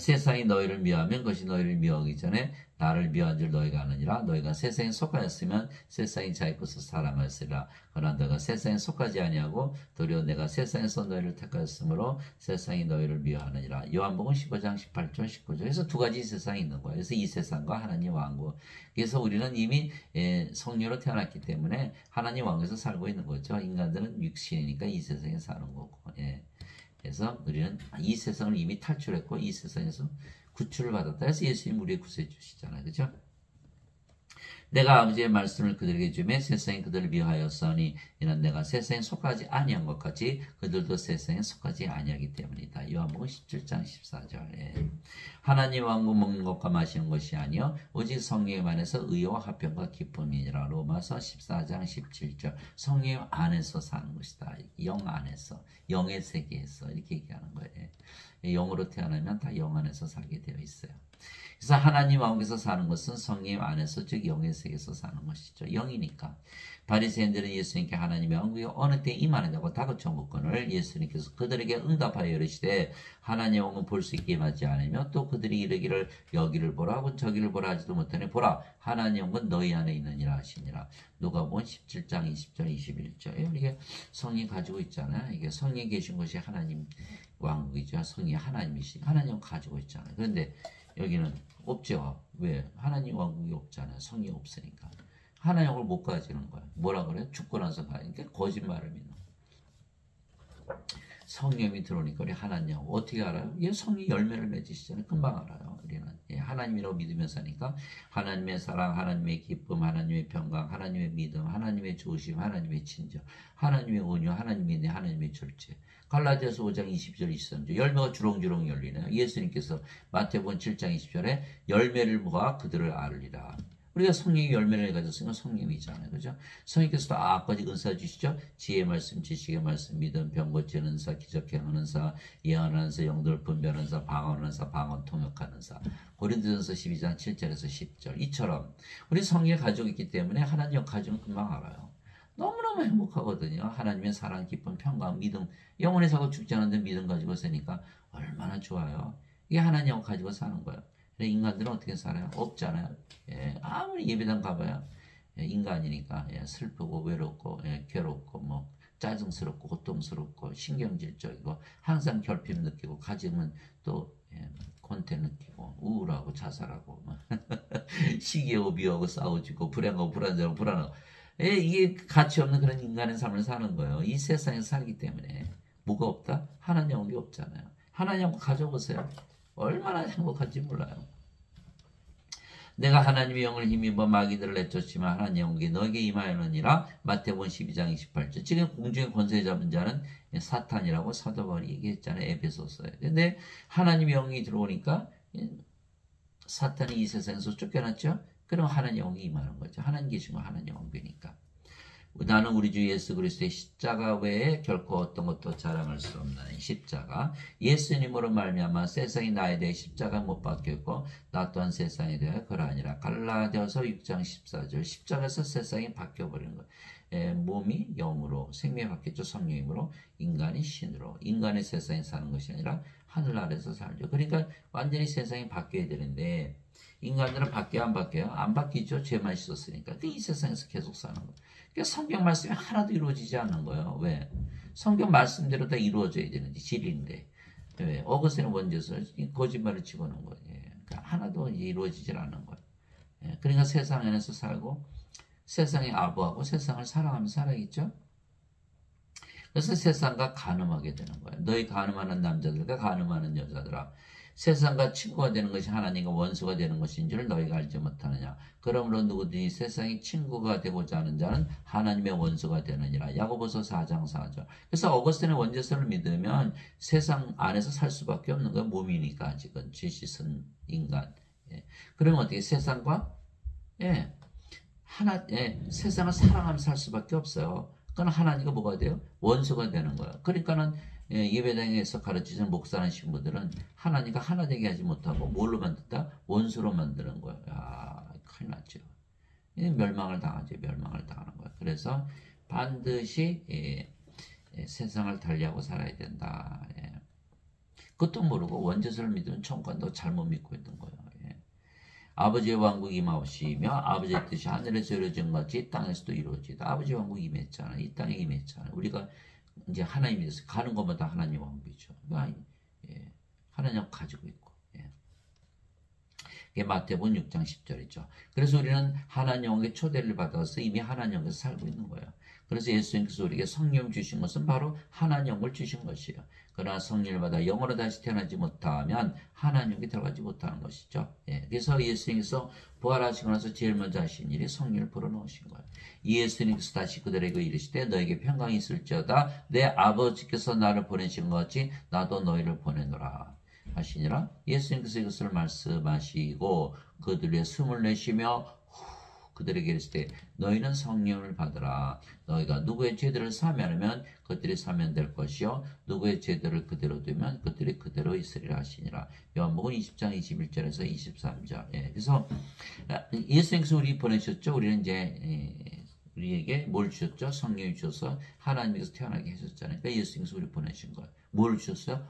세상이 너희를 미워하면 그것이 너희를 미워하기 전에 나를 미워한 줄 너희가 아느니라. 너희가 세상에 속하였으면 세상이 자기 것을 사랑하였으리라. 그러나 너희가 세상에 속하지 아니하고 도리어 내가 세상에서 너희를 택하였으므로 세상이 너희를 미워하느니라. 요한복음 15장 18절 19절. 그래서 두 가지 세상이 있는 거예요. 그래서 이 세상과 하나님 왕국. 그래서 우리는 이미 성녀로 태어났기 때문에 하나님 왕국에서 살고 있는 거죠. 인간들은 육신이니까 이 세상에 사는 거고. 그래서 우리는 이 세상을 이미 탈출했고 이 세상에서 구출을 받았다 해서 예수님 우리의 구세해 주시잖아요. 그죠? 내가 아버지의 말씀을 그들에게 주며 세상이 그들을 미워하였으니 이는 내가 세상에 속하지 아니한 것 같이 그들도 세상에 속하지 아니하기 때문이다. 요한복음 17장 14절. 하나님 왕국 먹는 것과 마시는 것이 아니요 오직 성령 안에서 의와 화평과 기쁨이니라. 로마서 14장 17절. 성령 안에서 사는 것이다. 영 안에서, 영의 세계에서 이렇게 얘기하는 거예요. 영으로 태어나면 다 영 안에서 살게 되어 있어요. 그래서 하나님 왕국에서 사는 것은 성령 안에서 즉 영의 세계에서 사는 것이죠. 영이니까. 바리새인들은 예수님께 하나님의 왕국이 어느 때 임하느냐고 다그쳐 묻거늘 예수님께서 그들에게 응답하여 이르시되 하나님의 왕국은 볼 수 있게 임하지 않으며 또 그들이 이르기를 여기를 보라 하고 저기를 보라 하지도 못하니 보라 하나님의 왕국은 너희 안에 있느니라 하시니라. 누가복음 17장 20절 21절. 이게 성이 가지고 있잖아요. 이게 성이 계신 것이 하나님 왕국이죠. 성이 하나님이시 하나님 가지고 있잖아요. 그런데 여기는 없죠. 왜? 하나님 왕국이 없잖아요. 성이 없으니까. 하나님 왕국을 못 가지는 거야. 뭐라 그래요? 죽고 나서 가니까 거짓말을 믿는 거야. 성령이 들어오니까 우리 하나님 왕국 어떻게 알아요? 얘 성이 열매를 맺으시잖아요. 금방 알아요. 우리는 하나님이라고 믿으면서 사니까 하나님의 사랑, 하나님의 기쁨, 하나님의 평강, 하나님의 믿음, 하나님의 조심, 하나님의 친절, 하나님의 온유, 하나님의 인내, 하나님의 절제. 갈라디아서 5장 20절 23절 열매가 주렁주렁 열리네요. 예수님께서 마태복음 7장 20절에 열매를 모아 그들을 알리라. 우리가 성령의 열매를 가졌으니까 성령이잖아요. 그죠? 성령께서도 아까지 은사 주시죠? 지혜의 말씀, 지식의 말씀, 믿음, 병 고치는 은사, 기적 행하는 은사, 예언하는 은사, 영들 분별하는 은사, 방언하는 은사, 방언 통역하는 은사. 고린도전서 12장 7절에서 10절. 이처럼 우리 성령을 가지고 있기 때문에 하나님 가지면 금방 알아요. 너무너무 행복하거든요. 하나님의 사랑, 기쁨, 평강, 믿음, 영원히 사고 죽지 않는데 믿음 가지고 사니까 얼마나 좋아요. 이게 하나님 가지고 사는 거예요. 인간들은 어떻게 살아요? 없잖아요. 아무리 예배당 가봐야 인간이니까 슬프고 외롭고 괴롭고 뭐 짜증스럽고 고통스럽고 신경질적이고 항상 결핍 느끼고 가지면 또 권태 느끼고 우울하고 자살하고 시기하고 미워하고 싸우지고 불행하고 불안하고 불안하고 이게 가치 없는 그런 인간의 삶을 사는 거예요. 이 세상에 살기 때문에 뭐가 없다? 하나님 영이 없잖아요. 하나님 영 가져보세요. 얼마나 행복한지 몰라요. 내가 하나님의 영을 힘입어 마귀들을 내쫓지만 하나님의 영이 너에게 임하였느니라. 마태복음 12장 28절. 지금 공중의 권세 잡은 자는 사탄이라고 사도 바울이 얘기했잖아요. 에베소서에. 근데 하나님의 영이 들어오니까 사탄이 이 세상에서 쫓겨났죠. 그럼 하나님의 영이 임하는 거죠. 하나님 계신 거 하나님의 영이니까. 나는 우리 주 예수 그리스도의 십자가 외에 결코 어떤 것도 자랑할 수 없는 십자가. 예수님으로 말미암아 세상이 나에 대해 십자가 못 박혔고 나 또한 세상에 대해 그러하니라. 갈라디아서 6장 14절. 십자가에서 세상이 바뀌어버리는 거예요. 몸이 영으로 생명이 바뀌었죠. 성령이므로 인간이 신으로 인간의 세상에 사는 것이 아니라 하늘나라에서 살죠. 그러니까 완전히 세상이 바뀌어야 되는데 인간들은 바뀌어요? 안 바뀌어요? 안 바뀌죠. 죄만 씻었으니까. 이 세상에서 계속 사는 거예요. 그러니까 성경 말씀이 하나도 이루어지지 않는 거예요. 왜? 성경 말씀대로 다 이루어져야 되는데 진리인데 왜? 어거스틴의 원죄서 거짓말을 집어넣은 거예요. 그러니까 하나도 이루어지질 않는 거예요. 그러니까 세상 안에서 살고 세상에 아부하고 세상을 사랑하면서 살아야겠죠. 그래서 세상과 간음하게 되는 거예요. 너희 간음하는 남자들과 간음하는 여자들아 세상과 친구가 되는 것이 하나님과 원수가 되는 것인 줄 너희가 알지 못하느냐. 그러므로 누구든지 세상이 친구가 되고자 하는 자는 하나님의 원수가 되느니라. 야고보서 4장 4절. 그래서 어거스틴의 원죄서를 믿으면 세상 안에서 살 수밖에 없는 거예요. 몸이니까 지금 죄 씻은 인간. 그러면 어떻게 세상과 세상을 사랑하면서 살 수밖에 없어요. 그건 하나님과 뭐가 돼요? 원수가 되는 거예요. 그러니까는 예배당에서 가르치는 목사나 신부들은 하나님과 하나 되게 하지 못하고 뭘로 만든다? 원수로 만드는 거예요. 큰일 났죠. 멸망을 당하죠. 멸망을 당하는 거예요. 그래서 반드시 세상을 달리하고 살아야 된다. 그것도 모르고 원죄서를 믿으면 천국간다고 잘못 믿고 있는 거예요. 아버지의 왕국이 임하시며 아버지의 뜻이 하늘에서 이루어진 같이 땅에서도 이루어지다. 아버지의 왕국이 임했잖아요. 이 땅에 임했잖아요. 우리가 이제 하나님이 됐어요. 가는 것마다 하나님 왕국이죠. 하나님 가지고 있고. 이게 마태복음 6장 10절이죠. 그래서 우리는 하나님 왕국의 초대를 받아서 이미 하나님 왕국에서 살고 있는 거예요. 그래서 예수님께서 우리에게 성령을 주신 것은 바로 하나님 영을 주신 것이에요. 그러나 성령을 받아 영으로 다시 태어나지 못하면 하나님께 들어가지 못하는 것이죠. 그래서 예수님께서 부활하시고 나서 제일 먼저 하신 일이 성령을 불어넣으신 거예요. 예수님께서 다시 그들에게 이르시되 너에게 평강이 있을지어다 내 아버지께서 나를 보내신 것 같이 나도 너희를 보내노라 하시니라. 예수님께서 이것을 말씀하시고 그들의 숨을 내쉬며 그들에게 이르시되 너희는 성령을 받으라. 너희가 누구의 죄들을 사면하면 그들이 사면될 것이요 누구의 죄들을 그대로 두면 그들이 그대로 있으리라 하시니라. 요한복음 20장 21절에서 23절. 그래서 예수님께서 우리 보내셨죠. 우리는 이제 우리에게 뭘 주셨죠? 성령을 주셔서 하나님께서 태어나게 하셨잖아요. 그러니까 예수님께서 우리 보내신 거예요. 뭘 주셨어요?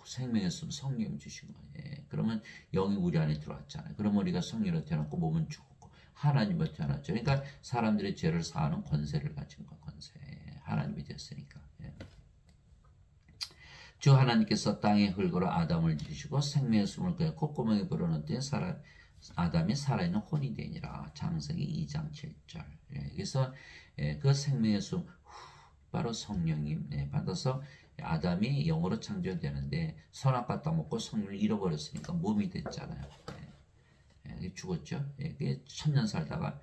생명의 숨, 성령 주신 거예요. 그러면 영이 우리 안에 들어왔잖아요. 그러면 우리가 성령으로 태어났고 몸은 죽었고 하나님으로 태어났죠. 그러니까 사람들의 죄를 사하는 권세를 가진 거, 권세. 하나님이 됐으니까. 주 하나님께서 땅의 흙으로 아담을 지시고 생명의 숨을 그의 콧구멍에 불어넣었더니 아담이 살아있는 혼이 되니라. 창세기 2장 7절. 그래서 그 생명의 숨, 바로 성령님 받아서 아담이 영으로 창조되는데 선악과 따먹고 성령을 잃어버렸으니까 몸이 됐잖아요. 죽었죠. 천년 살다가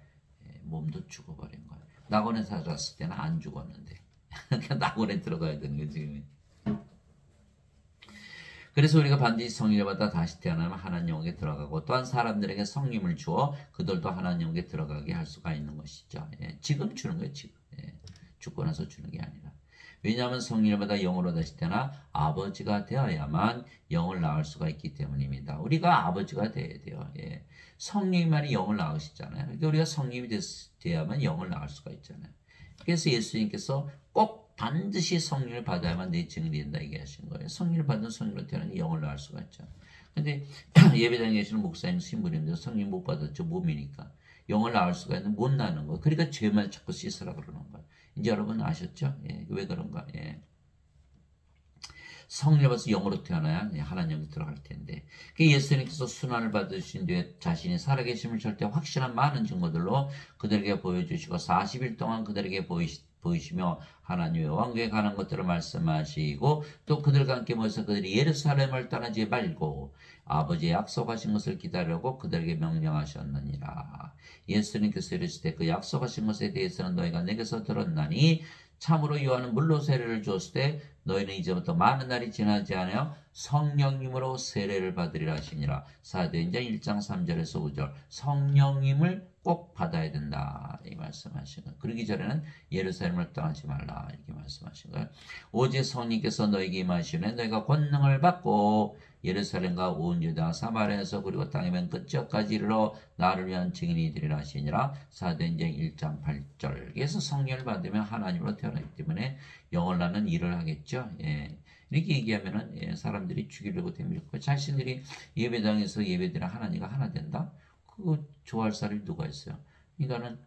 몸도 죽어버린 거예요. 낙원에 살았을 때는 안 죽었는데 낙원에 들어가야 되는 거지 지금. 그래서 우리가 반드시 성령을 받아 다시 태어나면 하나님 영에 들어가고 또한 사람들에게 성령을 주어 그들도 하나님 영에 들어가게 할 수가 있는 것이죠. 지금 주는 거예요. 지금. 죽고 나서 주는 게 아니라. 왜냐하면 성령을 받아 영으로 다시 태어나 아버지가 되어야만 영을 낳을 수가 있기 때문입니다. 우리가 아버지가 돼야 돼요. 성령만이 영을 낳으시잖아요. 그러니까 우리가 성령이 돼야만 영을 낳을 수가 있잖아요. 그래서 예수님께서 꼭 반드시 성령을 받아야만 내 증인이 된다 얘기하신 거예요. 성령을 받은 성령으로 태어나니 영을 낳을 수가 있죠. 근데 예배당에 계시는 목사님, 신부님들 성령 못 받았죠. 몸이니까. 영을 낳을 수가 있는데 못 낳는 거예요. 그러니까 죄만 자꾸 씻으라 그러는 거예요. 이제 여러분 아셨죠? 왜 그런가? 성령을 받아서 영으로 태어나야 하나님께 들어갈 텐데. 예수님께서 순환을 받으신 뒤에 자신이 살아계심을 절대 확실한 많은 증거들로 그들에게 보여주시고 40일 동안 그들에게 보이시며 하나님의 왕국에 관한 것들을 말씀하시고 또 그들과 함께 모여서 그들이 예루살렘을 떠나지 말고 아버지의 약속하신 것을 기다리라고 그들에게 명령하셨느니라. 예수님께서 이르시되 그 약속하신 것에 대해서는 너희가 내게서 들었나니 참으로 요한은 물로 세례를 주었을 때 너희는 이제부터 많은 날이 지나지 않아요 성령님으로 세례를 받으리라 하시니라. 사도행전 1장 3절에서 5절. 성령님을 꼭 받아야 된다. 이 말씀하신 거예요. 그러기 전에는 예루살렘을 떠나지 말라. 이렇게 말씀하신 거예요. 오직 성령께서 너에게 임하시면 너희가 권능을 받고 예루살렘과 온 유다 사마리아에서 그리고 땅의 맨 끝까지 이르러 나를 위한 증인이 되리라 하시니라. 사도행전 1장 8절. 그래서 성령을 받으면 하나님으로 태어나기 때문에 영을 낳는 일을 하겠죠. 예. 이렇게 얘기하면은 예, 사람들이 죽이려고 됩니다. 자신들이 예배당에서 예배드리는 하나님과 하나 된다? 그거 좋아할 사람이 누가 있어요? 그러니까는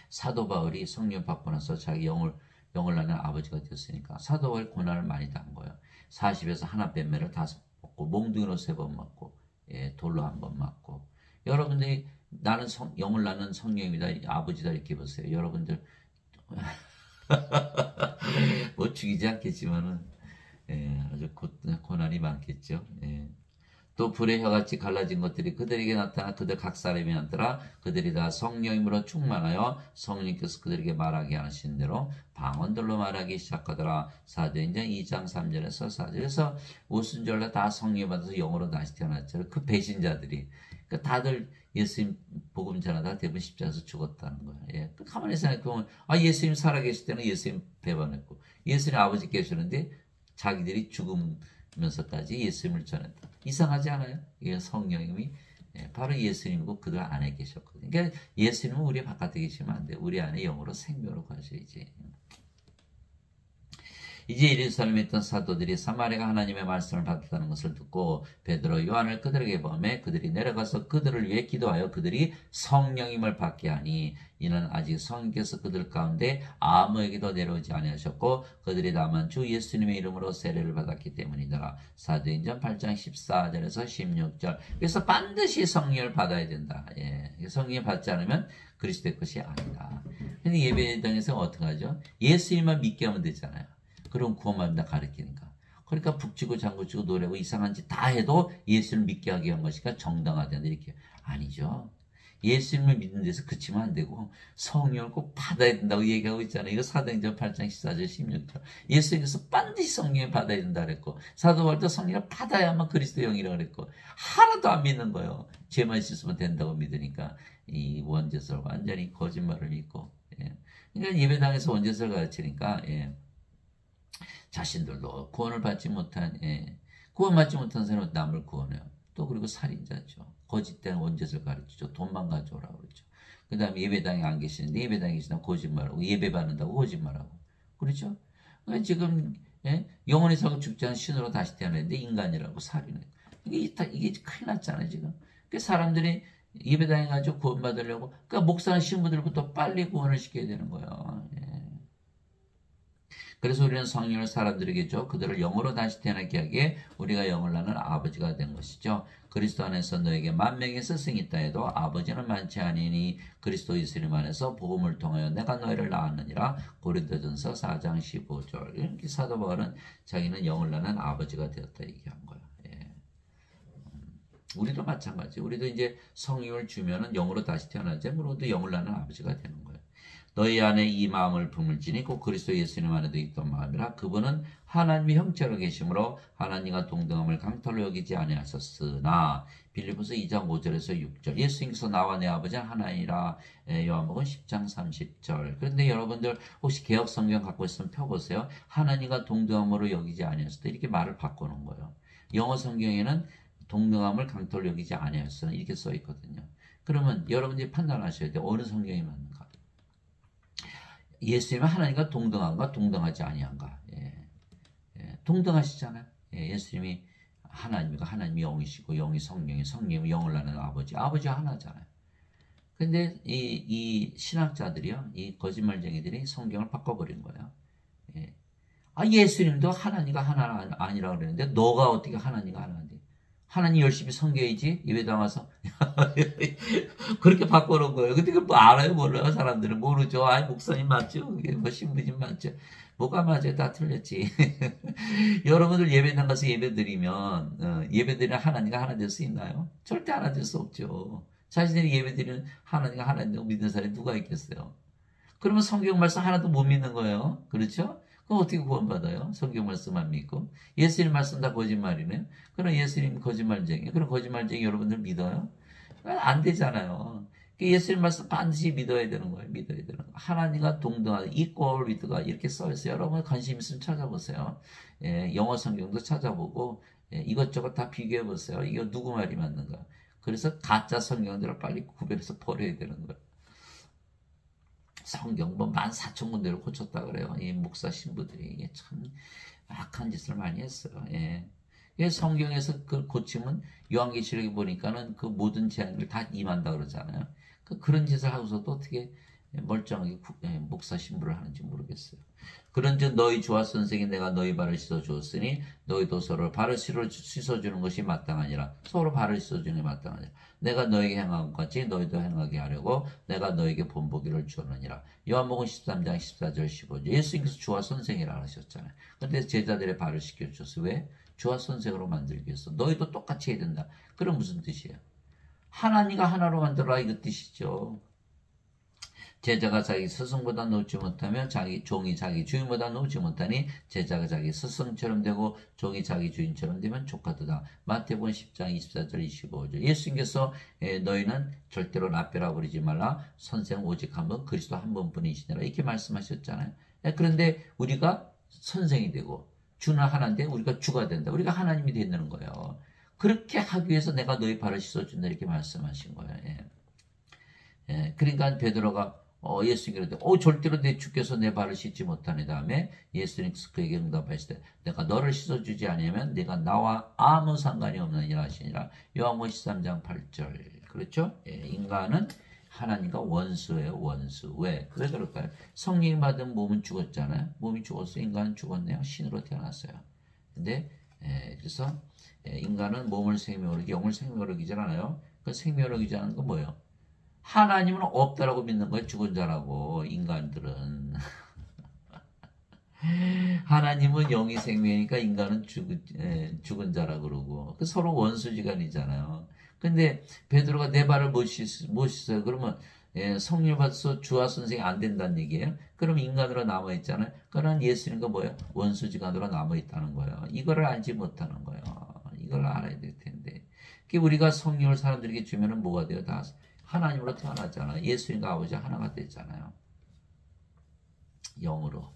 사도 바울이 성령 받고 나서 자기 영을 낳는 아버지가 되었으니까 사도 바울이 고난을 많이 당한 거예요. 40에서 하나 뱀매를 5번 먹고 몽둥이로 3번 맞고 예, 돌로 1번 맞고. 여러분들이 나는 영을 낳는 성령입니다. 아버지다 이렇게 보세요. 여러분들 뭐 죽이지 않겠지만은 예, 아주 고난이 많겠죠. 예. 또 불의 혀같이 갈라진 것들이 그들에게 나타나 그들 각 사람이 나더라. 그들이 다 성령님으로 충만하여 성령께서 그들에게 말하게 하신 대로 방언들로 말하기 시작하더라. 사도행전 2장 3절에서 4절에서 오순절날 다 성령 받아서 영으로 다시 태어났죠. 그 배신자들이 그러니까 다들 예수님 복음 전하다가 대부분 십자가에서 죽었다는 거예요. 예. 가만히 생각해보면 예수님 살아계실 때는 예수님 배반했고 예수님 아버지 계시는데 자기들이 죽으면서까지 예수님을 전했다. 이상하지 않아요? 이게 성령님이 바로 예수님이고 그들 안에 계셨거든요. 그러니까 예수님은 우리 바깥에 계시면 안 돼요. 우리 안에 영으로 생명으로 가셔야지. 이제 예루살렘에 있던 사도들이 사마리아가 하나님의 말씀을 받았다는 것을 듣고 베드로 요한을 그들에게 보내 그들이 내려가서 그들을 위해 기도하여 그들이 성령임을 받게 하니 이는 아직 성령께서 그들 가운데 아무에게도 내려오지 아니하셨고 그들이 다만 주 예수님의 이름으로 세례를 받았기 때문이더라. 사도행전 8장 14절에서 16절. 그래서 반드시 성령을 받아야 된다. 예. 성령을 받지 않으면 그리스도의 것이 아니다. 근데 예배당에서 어떻게 하죠? 예수님만 믿게 하면 되잖아요. 그럼 구원받는다 가르치니까. 그러니까 북치고 장구치고 노래하고 이상한 짓 다 해도 예수를 믿게 하게 한 것이니까 정당하다. 이렇게. 아니죠. 예수님을 믿는 데서 그치면 안 되고 성령을 꼭 받아야 된다고 얘기하고 있잖아요. 이거 사도행전 8장 14절 16절. 예수님께서 반드시 성령을 받아야 된다 그랬고 사도 바울도 성령을 받아야만 그리스도의 영이라고 그랬고 하나도 안 믿는 거예요. 죄만 씻으면 된다고 믿으니까 이 원죄설 완전히 거짓말을 믿고. 예. 그러니까 예배당에서 원죄설 가르치니까 예. 자신들도 구원을 받지 못한 구원받지 못한 사람은 남을 구원해요. 또 그리고 살인자죠. 거짓된 원죄를 가르치죠. 돈만 가져오라고 그러죠. 그 다음에 예배당에 안 계시는데 예배당에 계시다고 거짓말하고 예배 받는다고 거짓말하고 그렇죠. 그러니까 지금 영원히 살고 죽지 않은 신으로 다시 태어났는데 인간이라고 살인해. 이게 큰일 났잖아요 지금. 그 사람들이 예배당에 가지고 구원받으려고 그러니까 목사나 신부들부터 빨리 구원을 시켜야 되는 거예요. 그래서 우리는 성령을 사람들에게 줘 그들을 영으로 다시 태어나게 하기에 우리가 영을 낳는 아버지가 된 것이죠. 그리스도 안에서 너에게 만명의 스승이 있다 해도 아버지는 많지 아니니 그리스도 예수님 안에서 복음을 통하여 내가 너희를 낳았느니라. 고린도전서 4장 15절. 이렇게 사도 바울은 자기는 영을 낳는 아버지가 되었다 얘기한 거예요. 우리도 마찬가지. 우리도 이제 성령을 주면은 영으로 다시 태어나지. 우리도 영을 낳는 아버지가 되는 거예요. 너희 안에 이 마음을 품을지니 곧 그리스도 예수님 안에도 있던 마음이라. 그분은 하나님의 형체로 계심으로 하나님과 동등함을 강탈로 여기지 아니하셨으나. 빌립보서 2장 5절에서 6절. 예수님께서 나와 내 아버지는 하나이라. 요한복음 10장 30절. 그런데 여러분들 혹시 개역 성경 갖고 있으면 펴보세요. 하나님과 동등함으로 여기지 아니하셨다. 이렇게 말을 바꾸는 거예요. 영어 성경에는 동등함을 강탈로 여기지 아니하셨으나 이렇게 써 있거든요. 그러면 여러분들이 판단하셔야 돼요. 어느 성경이 맞는가? 예수님은 하나님과 동등한가 동등하지 아니한가. 동등하시잖아요. 예수님이 하나님이고 하나님이 영이시고 영이 성령이 성령이 영을 낳는 아버지가 하나잖아요. 근데 이 신학자들이요, 이 거짓말쟁이들이 성경을 바꿔버린 거예요. 예수님도 하나님과 하나 아니라고 그러는데 너가 어떻게 하나님과 하나인데? 하나님 열심히 섬겨야지 예배당 와서 그렇게 바꿔놓은 거예요. 근데 그걸 뭐 알아요 몰라요? 사람들은 모르죠. 목사님 맞죠? 뭐 신부님 맞죠? 뭐가 맞아요? 다 틀렸지. 여러분들 예배당 가서 예배드리면 예배드리는 하나님과 하나 될 수 있나요? 절대 하나 될 수 없죠. 자신들이 예배드리는 하나님과 하나 믿는 사람이 누가 있겠어요? 그러면 성경 말씀 하나도 못 믿는 거예요. 그렇죠? 그럼 어떻게 구원받아요? 성경 말씀 안 믿고. 예수님 말씀 다 거짓말이네. 그럼 예수님 거짓말쟁이. 그럼 거짓말쟁이 여러분들 믿어요? 안 되잖아요. 예수님 말씀 반드시 믿어야 되는 거예요. 믿어야 되는 거예요. 하나님과 동등하다. equal with가 이렇게 써있어요. 여러분 관심 있으면 찾아보세요. 예, 영어 성경도 찾아보고 예, 이것저것 다 비교해 보세요. 이거 누구 말이 맞는가. 그래서 가짜 성경들을 빨리 구별해서 버려야 되는 거예요. 성경 뭐 14,000군데를 고쳤다 그래요. 이 목사 신부들이 이게 참 악한 짓을 많이 했어요. 예. 성경에서 그 고치면 요한계시록에 보니까는 그 모든 재앙을 다 임한다 그러잖아요. 그런 짓을 하고서도 어떻게 멀쩡하게 목사 신부를 하는지 모르겠어요. 그런즉 너희 주와 선생이 내가 너희 발을 씻어 주었으니 너희도 서로 발을 씻어주는 것이 마땅하니라. 서로 발을 씻어주는 게 마땅하니라. 내가 너에게 행한 것 같이 너희도 행하게 하려고 내가 너에게 본보기를 주었느니라. 요한복음 13장 14절 15절. 예수님께서 주와 선생이라 하셨잖아요. 그런데 제자들의 발을 씻겨주셔서 왜? 주와 선생으로 만들기 위해서. 너희도 똑같이 해야 된다. 그럼 무슨 뜻이에요? 하나님과 하나로 만들어라 이거 뜻이죠. 제자가 자기 스승보다 높지 못하며 종이 자기 주인보다 높지 못하니 제자가 자기 스승처럼 되고 종이 자기 주인처럼 되면 족하도다. 마태복음 10장 24절 25절. 예수님께서 너희는 절대로 라빼라 부르지 말라. 선생 오직 한 번 그리스도 한 번뿐이시니라 이렇게 말씀하셨잖아요. 그런데 우리가 선생이 되고 주는 하나인데 우리가 주가 된다. 우리가 하나님이 되는 거예요. 그렇게 하기 위해서 내가 너희 발을 씻어준다 이렇게 말씀하신 거예요. 예. 예. 그러니까 베드로가 예수님께 그랬더니 절대로 내 주께서 내 발을 씻지 못하니 다음에 예수님께서 그에게 응답하시되 내가 너를 씻어주지 않으면 내가 나와 아무 상관이 없느니라 하시니라. 요한복음 13장 8절. 그렇죠? 예. 인간은 하나님과 원수예요. 원수. 왜 그럴까요? 성령 받은 몸은 죽었잖아요. 몸이 죽었어. 인간은 죽었네요. 신으로 태어났어요. 근데 그래서 인간은 몸을 생명으로 영을 생명으로 기질 않아요. 그 생명으로 기질하는 건 뭐예요? 하나님은 없다라고 믿는 거예요. 죽은 자라고 인간들은. 하나님은 영이 생명이니까 인간은 죽은 자라 그러고 서로 원수지간이잖아요. 근데 베드로가 내 발을 못 씻어요. 그러면 성령 받아서 주와 선생이 안 된다는 얘기예요. 그럼 인간으로 남아있잖아요. 그러나 예수님과 뭐예요? 원수지간으로 남아있다는 거예요. 이거를 알지 못하는 거예요. 이걸 알아야 될 텐데. 우리가 성령을 사람들에게 주면은 뭐가 돼요? 다 하나님으로 태어났잖아요. 예수님과 아버지 하나가 됐잖아요. 영으로.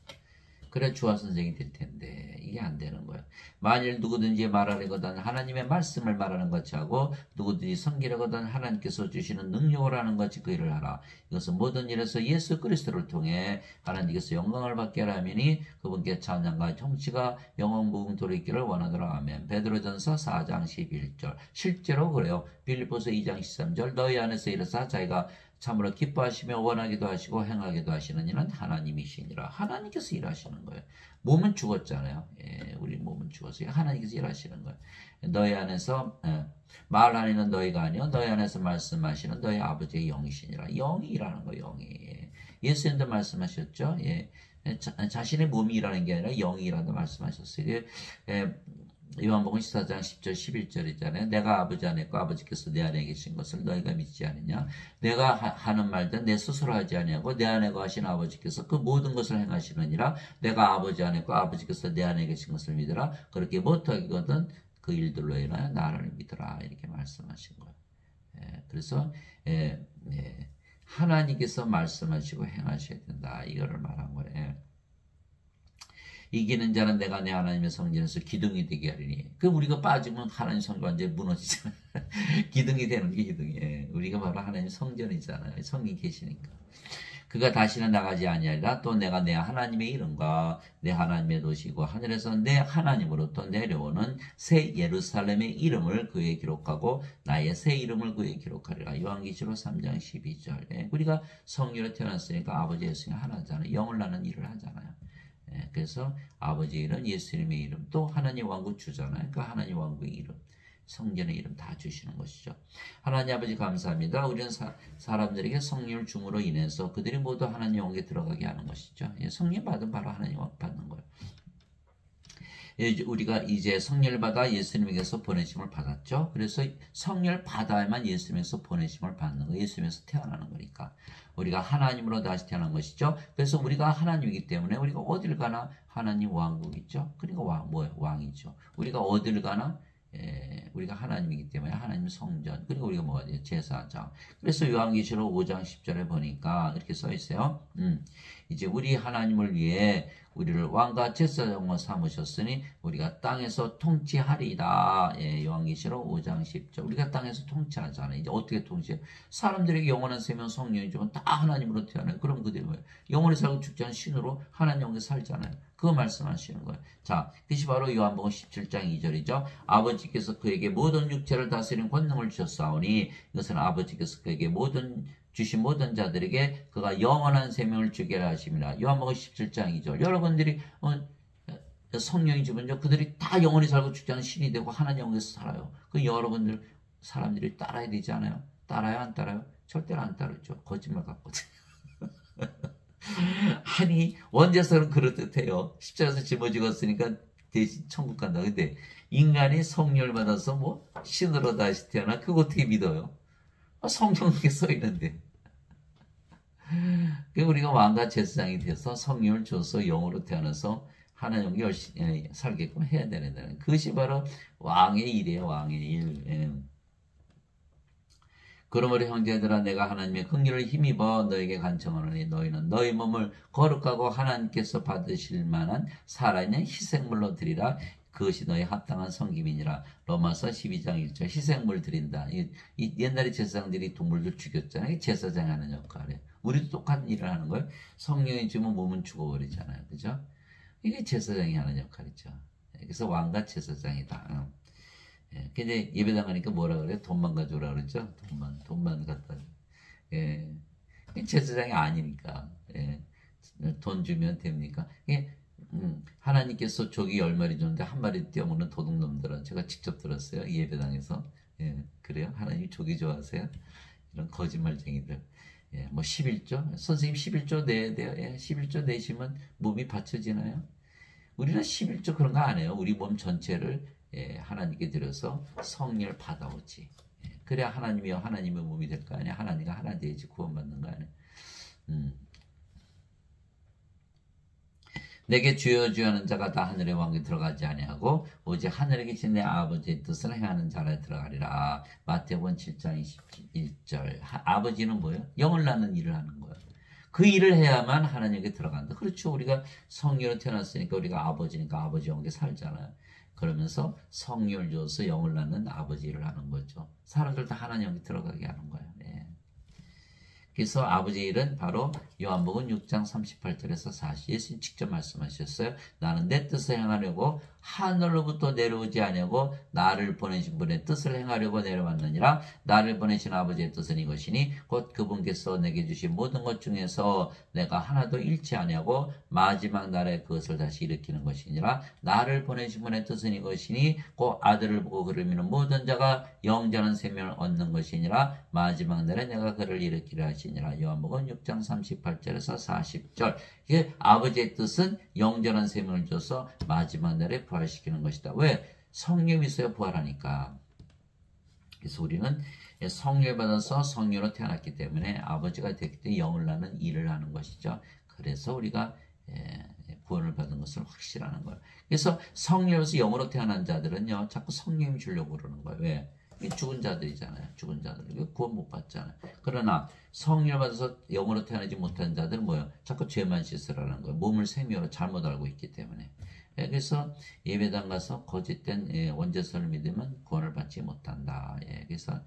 그래 주와 선생이 될 텐데 이게 안 되는 거예요. 만일 누구든지 말하려거든 하나님의 말씀을 말하는 같이 하고 누구든지 섬기려거든 하나님께서 주시는 능력을 하는 같이 그 일을 하라. 이것은 모든 일에서 예수 그리스도를 통해 하나님께서 영광을 받게 하라미니 그분께 찬양과 정치가 영원 무궁토록 있기를 원하노라. 아멘. 베드로전서 4장 11절. 실제로 그래요. 빌립보서 2장 13절. 너희 안에서 이르사 자기가 참으로 기뻐하시며 원하기도 하시고 행하기도 하시는 이는 하나님이시니라. 하나님께서 일하시는 거예요. 몸은 죽었잖아요. 예, 우리 몸은 죽었어요. 하나님께서 일하시는 거예요. 너희 안에서 말하는 너희가 아니요 너희 안에서 말씀하시는 너희 아버지의 영이시니라. 영이 일하는 거예요. 영이. 예. 예수님도 말씀하셨죠. 예. 자신의 몸이 일하는 게 아니라 영이 일한다 말씀하셨어요. 요한복음 14장 10절 11절이잖아요. 내가 아버지 안에 있고 아버지께서 내 안에 계신 것을 너희가 믿지 않느냐. 내가 하는 말든 내 스스로 하지 아니하고 내 안에 거하신 아버지께서 그 모든 것을 행하시느니라. 내가 아버지 안에 있고 아버지께서 내 안에 계신 것을 믿으라. 그렇게 못하거든 그 일들로 인하여 나를 믿으라. 이렇게 말씀하신 거예요. 그래서 하나님께서 말씀하시고 행하셔야 된다. 이거를 말한 거예요. 이기는 자는 내가 내 하나님의 성전에서 기둥이 되게 하리니. 우리가 빠지면 하나님 성전 완전히 무너지잖아요. 기둥이 되는 게 기둥이에요. 우리가 바로 하나님 성전이잖아요. 성이 계시니까. 그가 다시는 나가지 아니하리라. 또 내가 내 하나님의 이름과 내 하나님의 도시고 하늘에서 내 하나님으로부터 내려오는 새 예루살렘의 이름을 그에 기록하고 나의 새 이름을 그에 기록하리라. 요한계시록 3장 12절. 우리가 성령으로 태어났으니까 아버지 예수님 하나잖아요. 영을 나는 일을 하잖아요. 그래서 아버지의 이름, 예수님의 이름, 또 하나님 왕국 주잖아요. 그 하나님 왕국의 이름, 성전의 이름 다 주시는 것이죠. 하나님 아버지 감사합니다. 우리는 사람들에게 성령을 줌으로 인해서 그들이 모두 하나님 왕국에 들어가게 하는 것이죠. 성령 받은 바로 하나님 왕국 받는 거예요. 우리가 이제 성령을 받아 예수님에게서 보내심을 받았죠. 그래서 성령을 받아야만 예수님에게서 보내심을 받는 거예요. 예수님에서 태어나는 거니까. 우리가 하나님으로 다시 태어난 것이죠. 그래서 우리가 하나님이기 때문에 우리가 어딜 가나 하나님 왕국이죠. 그러니까 왕이죠. 우리가 어딜 가나 우리가 하나님이기 때문에 하나님 성전, 그리고 우리가 뭐가 돼요? 제사장. 그래서 요한계시록 5장 10절에 보니까 이렇게 써 있어요. 이제 우리 하나님을 위해 우리를 왕과 제사장으로 삼으셨으니 우리가 땅에서 통치하리이다. 요한계시록 5장 10절. 우리가 땅에서 통치하잖아요. 이제 어떻게 통치해요? 사람들에게 영원한 생명 성령이 주면 다 하나님으로 태어나요. 그럼 그들이 뭐예요? 영원히 살고 죽지 않은 신으로 하나님께 살잖아요. 그거 말씀하시는 거예요. 자, 그것이 바로 요한복음 17장 2절이죠. 아버지께서 그에게 모든 육체를 다스리는 권능을 주셨사오니 이것은 아버지께서 그에게 주신 모든 자들에게 그가 영원한 생명을 주게 하심이라. 요한복음 17장 2절. 여러분들이 성령이 주면요, 그들이 다 영원히 살고 죽지 않은 신이 되고 하나님 영에서 살아요. 그 여러분들 사람들이 따라야 되지 않아요? 따라요, 안 따라요? 절대로 안 따르죠. 거짓말 같거든요. 아니, 원죄서는 그럴듯해요. 십자가에서 집어죽었으니까 대신 천국 간다. 근데 인간이 성령을 받아서 뭐 신으로 다시 태어나? 그거 어떻게 믿어요? 성경에 써 있는데. 우리가 왕과 제사장이 돼서 성령을 줘서 영으로 태어나서 하나님과 열심히 살게끔 해야 되는 그것이 바로 왕의 일이에요. 왕의 일. 그러므로 형제들아, 내가 하나님의 긍휼을 힘입어 너에게 간청하노니 너희는 너희 몸을 거룩하고 하나님께서 받으실 만한 살아있는 희생물로 드리라. 그것이 너희 합당한 섬김이니라. 로마서 12장 1절. 희생물 드린다. 이 옛날에 제사장들이 동물들 죽였잖아요. 제사장이 하는 역할이에요. 우리도 똑같은 일을 하는 거예요. 성령이 주면 몸은 죽어버리잖아요. 그죠? 이게 제사장이 하는 역할이죠. 그래서 왕과 제사장이다. 근데 예배당 가니까 뭐라 그래요? 돈만 가져오라 그러죠? 돈만 갖다 줘. 제사장이 아니니까. 돈 주면 됩니까? 하나님께서 조기 10마리 줬는데 한 마리 떼어먹는 도둑놈들은 제가 직접 들었어요. 예배당에서. 그래요? 하나님이 조기 좋아하세요? 이런 거짓말쟁이들. 뭐 11조? 선생님 11조 내야 돼요. 11조 내시면 몸이 받쳐지나요? 우리는 11조 그런 거 안 해요. 우리 몸 전체를 하나님께 드려서 성령을 받아오지. 그래야 하나님이요 하나님의 몸이 될 거 아니야. 하나님과 하나 되지 구원받는 거 아니야. 내게 주여 주여 하는 자가 다 하늘의 왕에 들어가지 아니하고 오직 하늘에 계신 내 아버지의 뜻을 행하는 자라 들어가리라. 마태복음 7장 21절. 아버지는 뭐예요? 영을 낳는 일을 하는 거예요. 그 일을 해야만 하나님께 들어간다. 그렇죠. 우리가 성령으로 태어났으니까 우리가 아버지니까 아버지 영에 살잖아요. 그러면서 성령을 줘서 영을 낳는 아버지 일을 하는 거죠. 사람들 다 하나님 영에 들어가게 하는 거예요. 그래서 아버지 일은 바로 요한복음 6장 38절에서 40. 예수님 직접 말씀하셨어요. 나는 내 뜻을 행하려고 하늘로부터 내려오지 아니하고 나를 보내신 분의 뜻을 행하려고 내려왔느니라. 나를 보내신 아버지의 뜻은 이것이니 곧 그분께서 내게 주신 모든 것 중에서 내가 하나도 잃지 아니하고 마지막 날에 그것을 다시 일으키는 것이니라. 나를 보내신 분의 뜻은 이것이니 곧 아들을 보고 그를 믿는 모든 자가 영전한 생명을 얻는 것이니라. 마지막 날에 내가 그를 일으키려 하시니라. 요한복음 6장 38절에서 40절. 이게 아버지의 뜻은 영전한 생명을 줘서 마지막 날에 부활시키는 것이다. 왜? 성령이 있어야 부활하니까. 그래서 우리는 성령을 받아서 성령으로 태어났기 때문에 아버지가 됐기 때문에 영을 낳는 일을 하는 것이죠. 그래서 우리가 구원을 받은 것을 확실하는 거예요. 그래서 성령에서 영으로 태어난 자들은요, 자꾸 성령이 주려고 그러는 거예요. 왜? 죽은 자들이잖아요. 죽은 자들. 구원 못 받잖아요. 그러나 성령을 받아서 영으로 태어나지 못한 자들은 뭐예요? 자꾸 죄만 씻으라는 거예요. 몸을 생명으로 잘못 알고 있기 때문에. 그래서 예배당 가서 거짓된 원죄서를 믿으면 구원을 받지 못한다. 그래서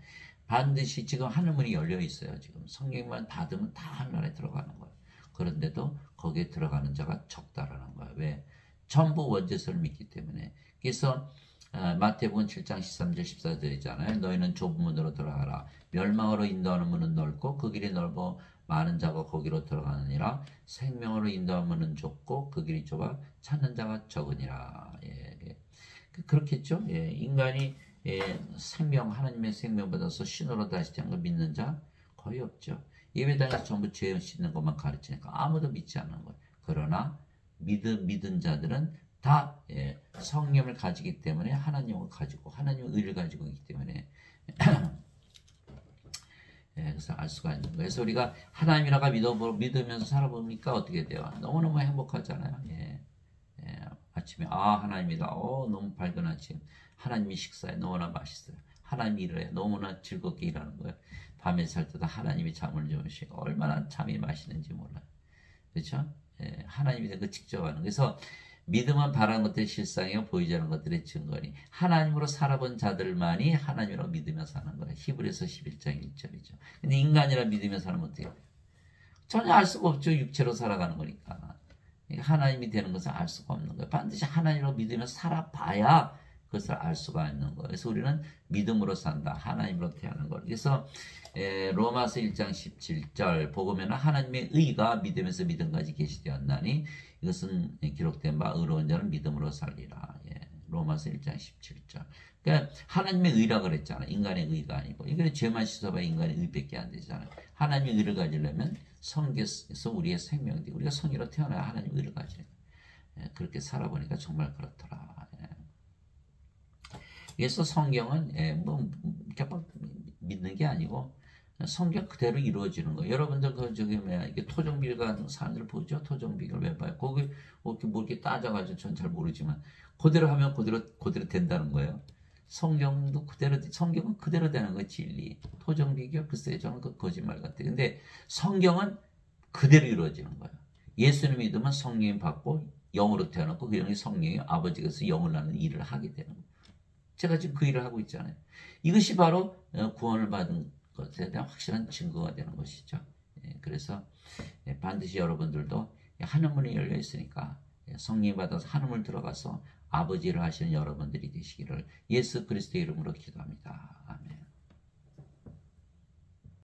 반드시 지금 하늘문이 열려 있어요. 지금 성령만 받으면 다 하늘나라에 들어가는 거예요. 그런데도 거기에 들어가는 자가 적다라는 거예요. 왜? 전부 원죄서를 믿기 때문에. 그래서 마태복음 7장 13절 14절이잖아요. 너희는 좁은 문으로 들어가라. 멸망으로 인도하는 문은 넓고 그 길이 넓어 많은 자가 거기로 들어가느니라. 생명으로 인도하는 문은 좁고 그 길이 좁아 찾는 자가 적으니라. 그렇겠죠. 인간이 생명, 하나님의 생명 받아서 신으로 다시 태어난 걸 믿는 자 거의 없죠. 예배당에서 전부 죄 씻는 것만 가르치니까 아무도 믿지 않는 거예요. 그러나 믿은 자들은 다 성령을 가지기 때문에 하나님을 가지고 하나님의 의를 가지고 있기 때문에 그래서 알 수가 있는 거예요. 그래서 우리가 하나님이라가 믿으면서 살아보니까 어떻게 돼요? 너무너무 행복하잖아요. 아침에 하나님이다. 너무 밝은 아침. 하나님이 식사에 너무나 맛있어요. 하나님이 일을 해 너무나 즐겁게 일하는 거예요. 밤에 잘 때도 하나님이 잠을 주무시고 얼마나 잠이 맛있는지 몰라요. 그렇죠? 하나님이 그 직접 하는. 그래서 믿음은 바라는 것들의 실상이요 보이지 않는 것들의 증거니 하나님으로 살아본 자들만이 하나님으로 믿으며 사는 거예요. 히브리서 11장 1절이죠. 근데 인간이라 믿으며 살면 어떻게 돼요? 전혀 알 수가 없죠. 육체로 살아가는 거니까. 하나님이 되는 것을 알 수가 없는 거예요. 반드시 하나님으로 믿으며 살아봐야 그것을 알 수가 있는 거예요. 그래서 우리는 믿음으로 산다. 하나님으로 태어나는 거예요. 그래서 로마서 1장 17절 보면은 하나님의 의가 믿음에서 믿음까지 계시되었나니 이것은 기록된 바 의로운 자는 믿음으로 살리라. 로마서 1장 17절. 그러니까 하나님의 의라 그랬잖아. 인간의 의가 아니고. 이게 죄만 씻어봐야 인간의 의밖에 안 되잖아요. 하나님의 의를 가지려면 성경에서 우리의 생명이 우리가 성의로 태어나야 하나님의 의를 가지는 거예요. 그렇게 살아보니까 정말 그렇더라. 그래서 성경은 이렇게 막 믿는 게 아니고 성경 그대로 이루어지는 거예요. 여러분들 이게 토종비결 사람들 보죠? 토종비결 왜 봐요? 거기 뭐 이렇게 따져가지고 전 잘 모르지만 그대로 하면 그대로 된다는 거예요. 성경은 그대로 되는 거예요. 진리. 토종비결 글쎄 저는 그 거짓말 같아요. 근데 성경은 그대로 이루어지는 거예요. 예수님 믿으면 성령이 받고 영으로 태어났고 그 영이 성령이 아버지께서 영을 낳는 일을 하게 되는 거예요. 제가 지금 그 일을 하고 있잖아요. 이것이 바로 구원을 받은 것에 대한 확실한 증거가 되는 것이죠. 그래서 반드시 여러분들도 하늘문이 열려 있으니까 성령 받아서 하늘문 들어가서 아버지를 하시는 여러분들이 되시기를 예수 그리스도의 이름으로 기도합니다.